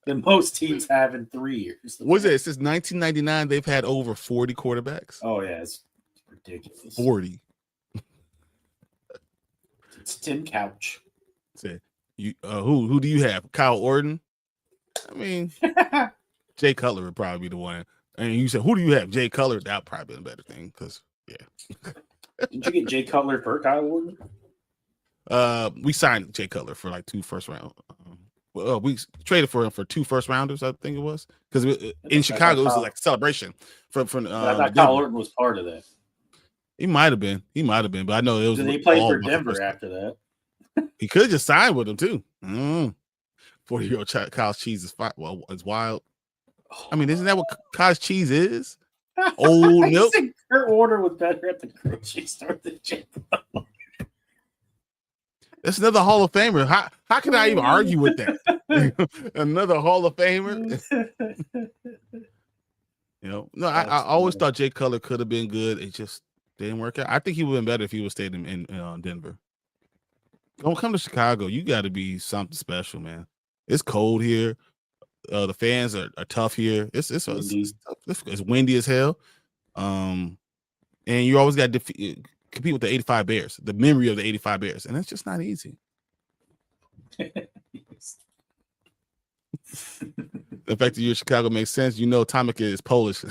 than most teams have in 3 years. What's it? Since 1999, they've had over 40 quarterbacks. Oh yeah, it's ridiculous. 40. It's Tim Couch. Who do you have? Kyle Orton? I mean, Jay Cutler would probably be the one. And you said, who do you have? Jay Cutler? That would probably be a better thing because, yeah. Didn't you get Jay Cutler for Kyle Orton? We signed Jay Cutler for like 2 first round. We traded for him for 2 first rounders, I think it was, because in Chicago it was like a celebration from. I thought Kyle Orton was part of that. He might have been, but I know it was. He played for Denver after that. He could have just signed with him too. 40-year-old cottage cheese is it's wild. I mean, isn't that what cottage cheese is? Old milk. Kurt Warner was better at the grocery store than Jay Cutler. That's another Hall of Famer. How can I even argue with that? Another Hall of Famer. No, I always thought Jay Cutler could have been good. It just didn't work out. I think he would have been better if he would stayed in Denver. Don't come to Chicago. You got to be something special, man. It's cold here. The fans are tough here. It's windy as hell. And you always got to compete with the 85 Bears, the memory of the 85 Bears, and that's just not easy. The fact that you're in Chicago makes sense. You know Tomica is Polish.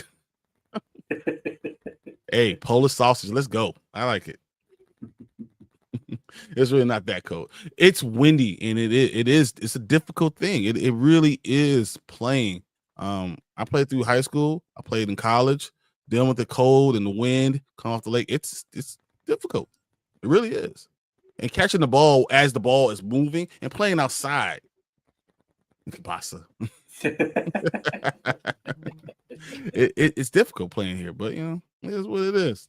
Hey, Polish sausage, let's go. I like it. It's really not that cold. It's windy, and it's a difficult thing. It really is playing. I played through high school. I played in college, dealing with the cold and the wind coming off the lake. It's difficult. It really is. and catching the ball as the ball is moving and playing outside. Pasta. It's difficult playing here, but it is what it is.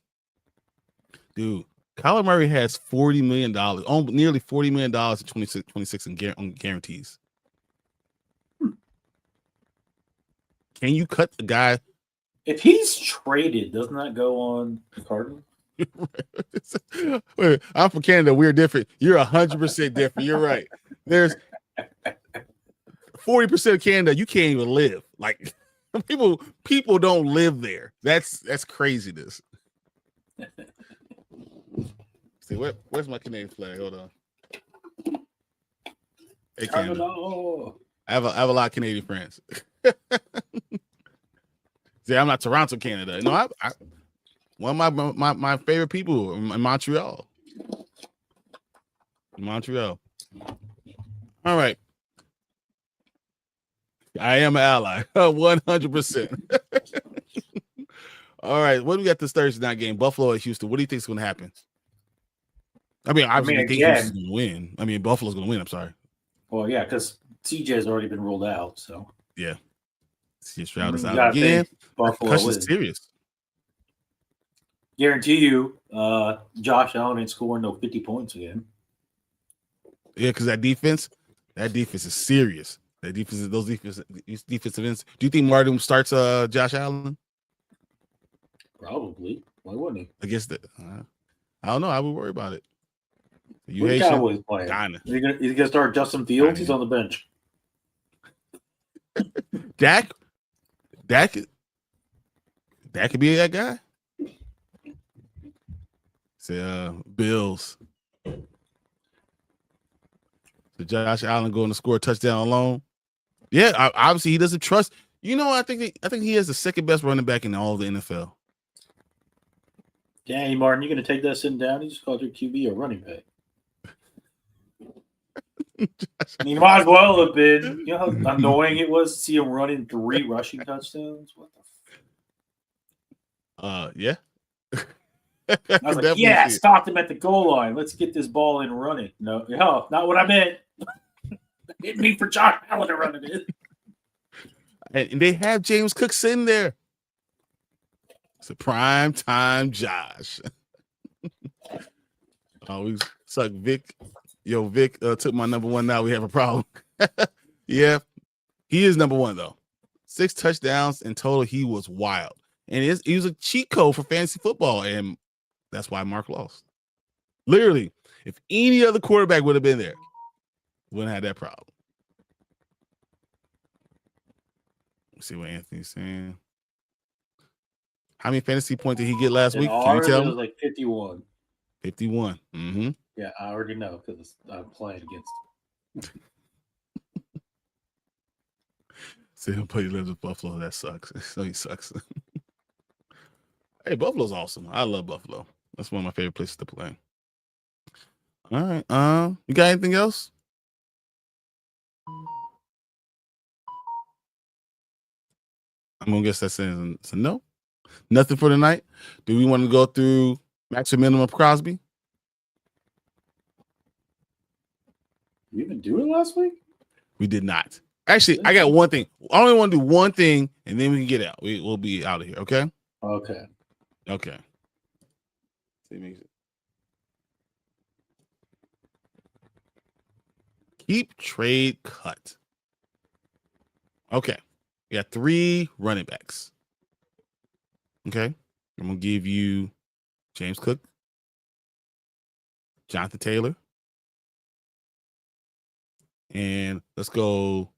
Dude, Kyler Murray has $40 million, nearly $40 million in 26 on guarantees. Can you cut the guy? If he's traded, doesn't that go on the Cardinals? Wait, I'm from Canada. We're different. You're 100% different. You're right. There's 40% of Canada. You can't even live. Like people don't live there. That's craziness. See, where's my Canadian flag? Hold on. Hey, Canada. I have a lot of Canadian friends. See, I'm not Toronto, Canada. No, I one of my favorite people in Montreal. All right. I am an ally. 100%. All right. What do we got this Thursday night game? Buffalo at Houston. What do you think is going to happen? I mean, obviously, I think Houston's going to win. I mean, Buffalo's going to win. I'm sorry. Well, yeah, because CJ's already been ruled out. So yeah. CJ Stroud is out again. Buffalo is serious. Guarantee you, Josh Allen ain't scoring no 50 points again. Yeah, because that defense is serious. That defense, those defensive ends. Do you think Martin starts Josh Allen? Probably. Why wouldn't he? I guess that. I don't know. I would worry about it. You hate Cowboys playing. He's gonna start Justin Fields. He's on the bench. Dak could be that guy. Say Bills. So Josh Allen going to score a touchdown alone. Yeah, obviously he doesn't trust. I think he has the second best running back in all of the NFL. Dang, Martin, you gonna take that sitting down? You just called your QB a running back. You might as well have been. You know how annoying it was to see him running 3 rushing touchdowns? What the yeah. I was like, yeah, stopped him at the goal line. Let's get this ball in running. No, not what I meant. Hit me for Josh Allen to run it in. And they have James Cook sitting there. It's a prime time Josh. We suck Vic. Yo, Vic took my number 1. Now we have a problem. Yeah, he is number 1 though. 6 touchdowns in total. He was wild, and he was a cheat code for fantasy football, and that's why Mark lost. Literally, if any other quarterback would have been there, wouldn't have that problem. Let's see what Anthony's saying. How many fantasy points did he get last week? Can you tell me? It was like 51. 51. Mm-hmm. Yeah, I already know because I'm playing against him. See him play lives with Buffalo. That sucks. So he sucks. Hey, Buffalo's awesome. I love Buffalo. That's one of my favorite places to play. All right. You got anything else? I'm gonna guess that's a no. Nothing for tonight. Do we want to go through max or minimum Crosby? We didn't do it last week? We did not. Actually, I got one thing. I only want to do one thing, and then we can get out. We'll be out of here. Okay. Okay. Keep, trade, cut. Okay. We got 3 running backs. Okay. I'm going to give you James Cook, Jonathan Taylor, and let's go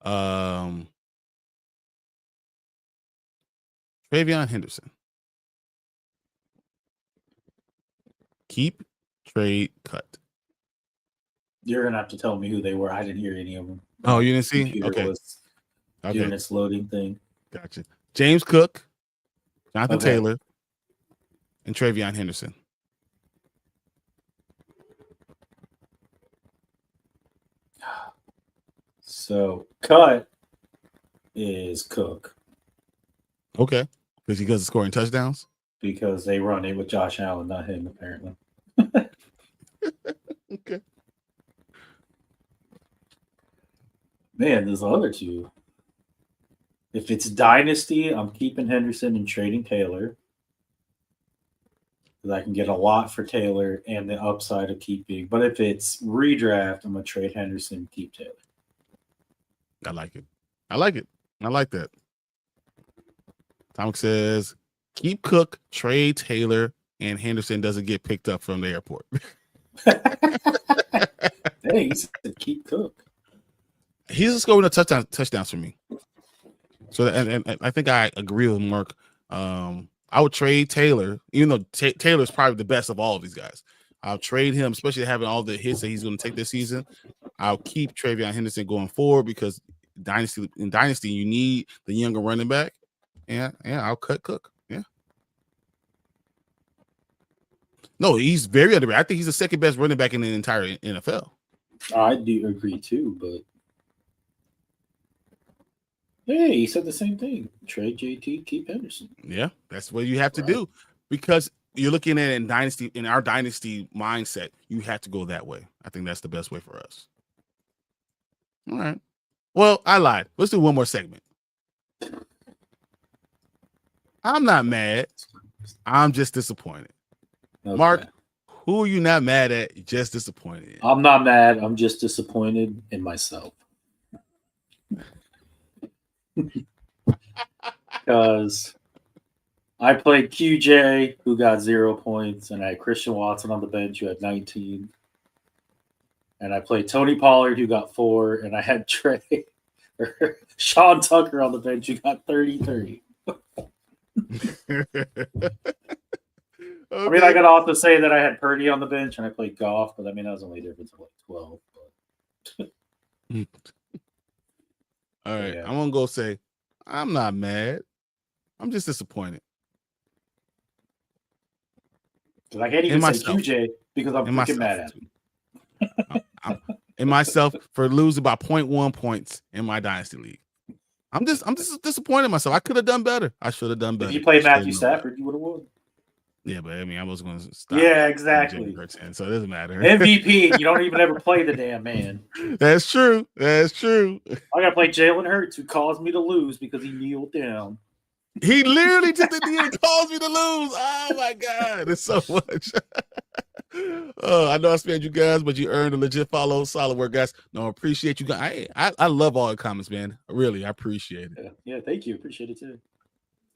Travion Henderson. Keep, trade, cut. You're gonna have to tell me who they were. I didn't hear any of them. Oh, you didn't see? Okay. Doing its loading thing. Gotcha. James Cook, Jonathan Taylor, and Travion Henderson. So cut is Cook. Okay. Because he does scoring touchdowns? Because they run it with Josh Allen, not him, apparently. Man, there's the other two. If it's Dynasty, I'm keeping Henderson and trading Taylor. Because I can get a lot for Taylor and the upside of keeping. But if it's redraft, I'm going to trade Henderson and keep Taylor. I like it. I like it. I like that. Tom says, keep Cook, trade Taylor, and Henderson doesn't get picked up from the airport. Hey, he said keep Cook. He's just scoring touchdowns for me. So, and I think I agree with Mark. I would trade Taylor, even though Taylor's probably the best of all of these guys. I'll trade him, especially having all the hits that he's going to take this season. I'll keep Travion Henderson going forward because in Dynasty, you need the younger running back. Yeah, I'll cut Cook. Yeah. No, he's very underrated. I think he's the second best running back in the entire NFL. I do agree too, but hey, he said the same thing. Trade JT, keep Henderson. Yeah, that's what you have to do because you're looking at it in our dynasty mindset. You have to go that way. I think that's the best way for us. All right. Well, I lied. Let's do one more segment. I'm not mad. I'm just disappointed. Okay. Mark, who are you not mad at? You're just disappointed in? I'm not mad. I'm just disappointed in myself. Because I played QJ, who got 0 points, and I had Christian Watson on the bench, who had 19. And I played Tony Pollard, who got 4, and I had Sean Tucker on the bench, who got 30. Okay. I mean, I could also say that I had Purdy on the bench, and I played Goff, but I mean, that was only a difference of like 12. But... All right, yeah. I'm gonna go say I'm not mad. I'm just disappointed. Because I can't even say QJ because I'm freaking mad at him. And myself for losing by 0.1 points in my dynasty league. I'm just disappointed in myself. I could have done better. I should have done better. If you played Matthew Stafford, you would have won. Yeah, but I mean, I was going to stop. Yeah, exactly. So it doesn't matter. MVP, you don't even ever play the damn man. That's true. That's true. I got to play Jalen Hurts, who caused me to lose because he kneeled down. He literally took the deal and caused me to lose. Oh my God, it's so much. I know I spared you guys, but you earned a legit follow. Solid work, guys. No, I appreciate you guys. I love all the comments, man. Really, I appreciate it. Yeah, thank you. Appreciate it too.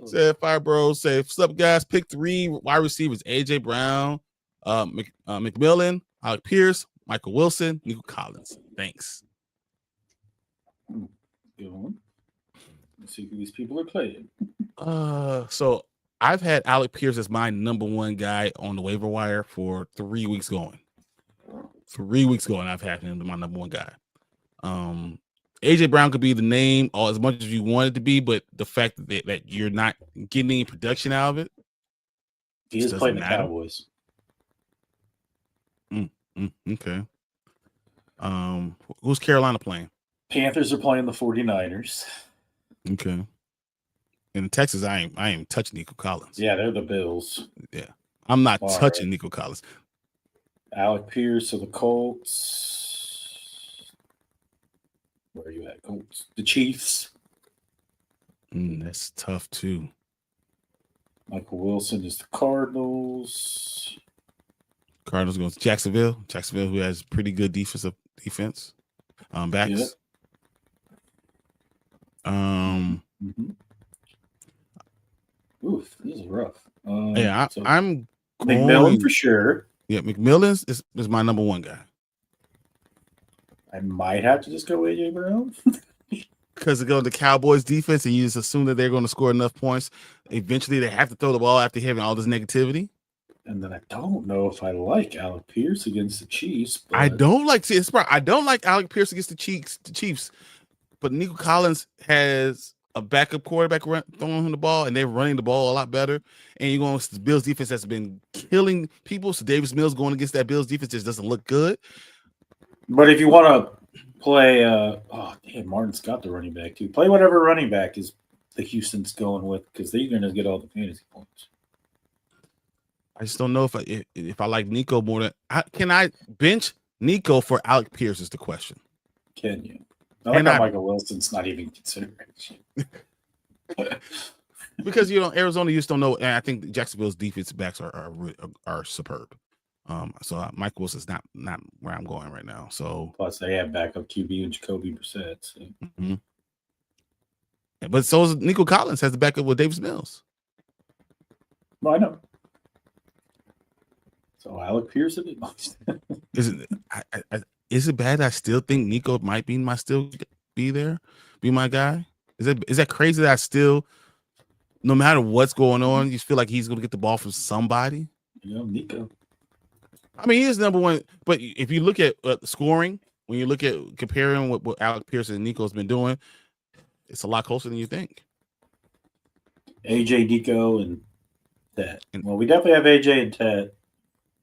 Said Fire Bro, say, what's up, guys? Pick 3 wide receivers: AJ Brown, McMillan, Alec Pierce, Michael Wilson, Nico Collins. Thanks. Good one. Let's see who these people are playing. So I've had Alec Pierce as my number 1 guy on the waiver wire for 3 weeks going. 3 weeks going, I've had him as my number 1 guy. AJ Brown could be the name or as much as you want it to be, but the fact that you're not getting any production out of it. He is playing the Cowboys. Okay. Who's Carolina playing? Panthers are playing the 49ers. Okay. In Texas, I ain't touching Nico Collins. Yeah, they're the Bills. Yeah. I'm not touching Nico Collins. Alec Pierce of the Colts. Where are you at, Colts? The Chiefs. That's tough too. Michael Wilson is the Cardinals. Cardinals going to Jacksonville. Jacksonville, who has pretty good defense. Backs. Yeah. Oof, this is rough. I'm going McMillan for sure. Yeah, McMillan is my number 1 guy. I might have to just go AJ Brown. Because they go to the Cowboys defense and you just assume that they're going to score enough points. Eventually, they have to throw the ball after having all this negativity. And then I don't know if I like Alec Pierce against the Chiefs. But... I don't like Alec Pierce against the Chiefs. But Nico Collins has a backup quarterback throwing him the ball, and they're running the ball a lot better. And you're going with the Bills defense that's been killing people. So Davis Mills going against that Bills defense just doesn't look good. But if you want to play, Martin's got the running back too. Play whatever running back is the Houston's going with because they're going to get all the fantasy points. I just don't know if I like Nico more than can I bench Nico for Alec Pierce is the question. Can you? I like how Michael Wilson's not even consideration. Because Arizona, you just don't know. And I think Jacksonville's defensive backs are superb. So Mike Wilson's not where I'm going right now. So plus they have backup QB and Jacoby Brissett. So. Mm-hmm. Yeah, but so is Nico Collins has the backup with Davis Mills. Well, I know. So Alec Pearson. Is it bad? I still think Nico might be be my guy. Is that crazy that I still, no matter what's going on, you feel like he's going to get the ball from somebody? Nico. I mean, he is number one, but if you look at scoring, when you look at comparing what Alec Pearson and Nico's been doing, it's a lot closer than you think. AJ, Nico, and Ted. Well, we definitely have AJ and Ted,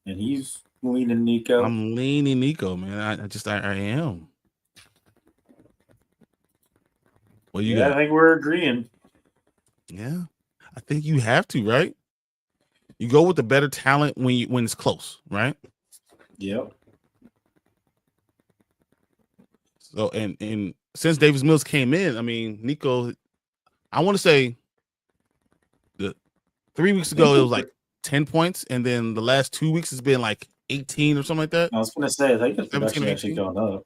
and he's leaning Nico. I'm leaning Nico, man. I am. Well, I think we're agreeing. Yeah, I think you have to, right? You go with the better talent when it's close, right? Yep. So and since Davis Mills came in, I mean, Nico, I want to say 3 weeks ago it was like 10 points, and then the last 2 weeks it's been like 18 or something like that. I was going to say, I think his production actually gone up.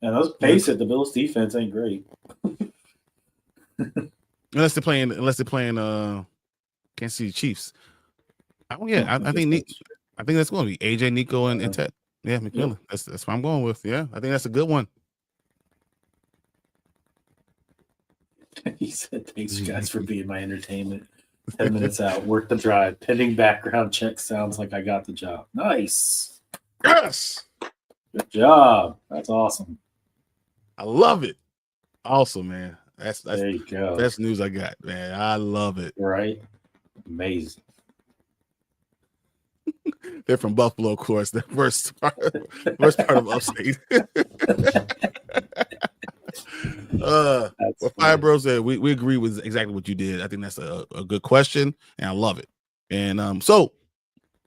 And let's face it, the Bills' defense ain't great. Unless they're playing Kansas City Chiefs. I think that's going to be AJ, Nico, and Ted. Yeah, McMillan. Yeah. That's what I'm going with. Yeah, I think that's a good one. He said, "Thanks, guys, for being my entertainment." 10 minutes out, work the drive. Pending background check. Sounds like I got the job. Nice. Yes. Good job. That's awesome. I love it. Awesome, man. That's there you go. Best news I got, man. I love it. Right? Amazing. They're from Buffalo, of course. The worst part of upstate. What Fire Bro said, we agree with exactly what you did. I think that's a good question, and I love it. And so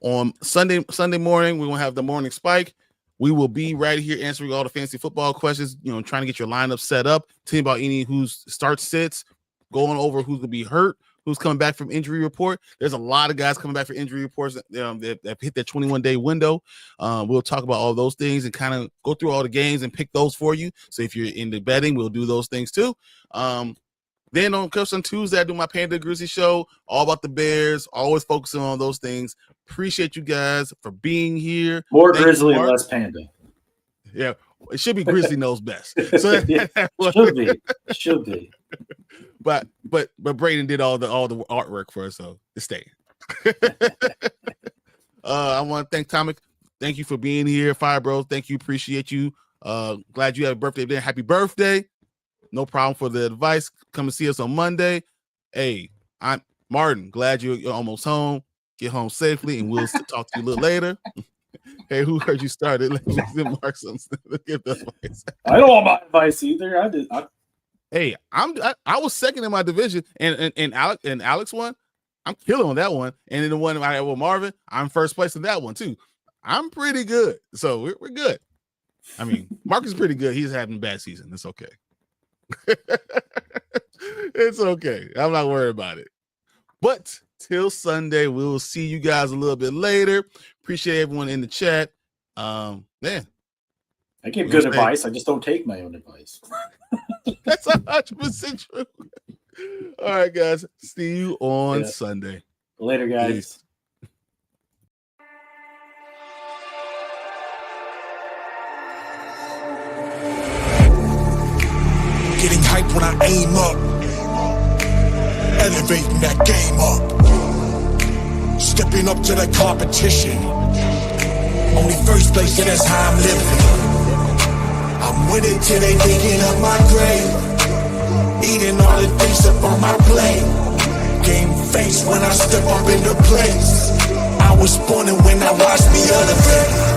on Sunday morning, we will have the morning spike. We will be right here answering all the fantasy football questions, trying to get your lineup set up, telling about any who's start sits, going over who's going to be hurt, who's coming back from injury report. There's a lot of guys coming back for injury reports that hit that 21-day window. We'll talk about all those things and kind of go through all the games and pick those for you. So if you're into betting, we'll do those things too. Then on Tuesday, I do my Panda Grizzly show, all about the Bears, always focusing on those things. Appreciate you guys for being here. More Grizzly and less Panda. Yeah, it should be Grizzly knows best. So yeah, should be. But Braden did all the artwork for us, so it's staying. I want to thank Tomic. Thank you for being here, Fire Bros. Thank you, appreciate you. Glad you had a birthday today. Happy birthday. No problem for the advice. Come and see us on Monday. Hey, I'm Martin. Glad you're almost home. Get home safely, and we'll talk to you a little later. Hey, who heard you started? Let me mark something. Give the advice. I don't want my advice either. I did. Hey, I was second in my division, and Alex won. I'm killing on that one, and then the one I had with Marvin, I'm first place in that one too. I'm pretty good, so we're good. I mean, Marcus is pretty good. He's having a bad season. It's okay. It's okay. I'm not worried about it. But till Sunday, we will see you guys a little bit later. Appreciate everyone in the chat. Man, I give good advice. I just don't take my own advice. That's 100% true. All right, guys. See you on Sunday. Later, guys. Peace. Getting hype when I aim up, elevating that game up, stepping up to the competition. Only first place, and that's how I'm living. I'm winning till they digging up my grave, eating all the things up on my plate. Game face when I step up into place. I was born and when I watched me elevate.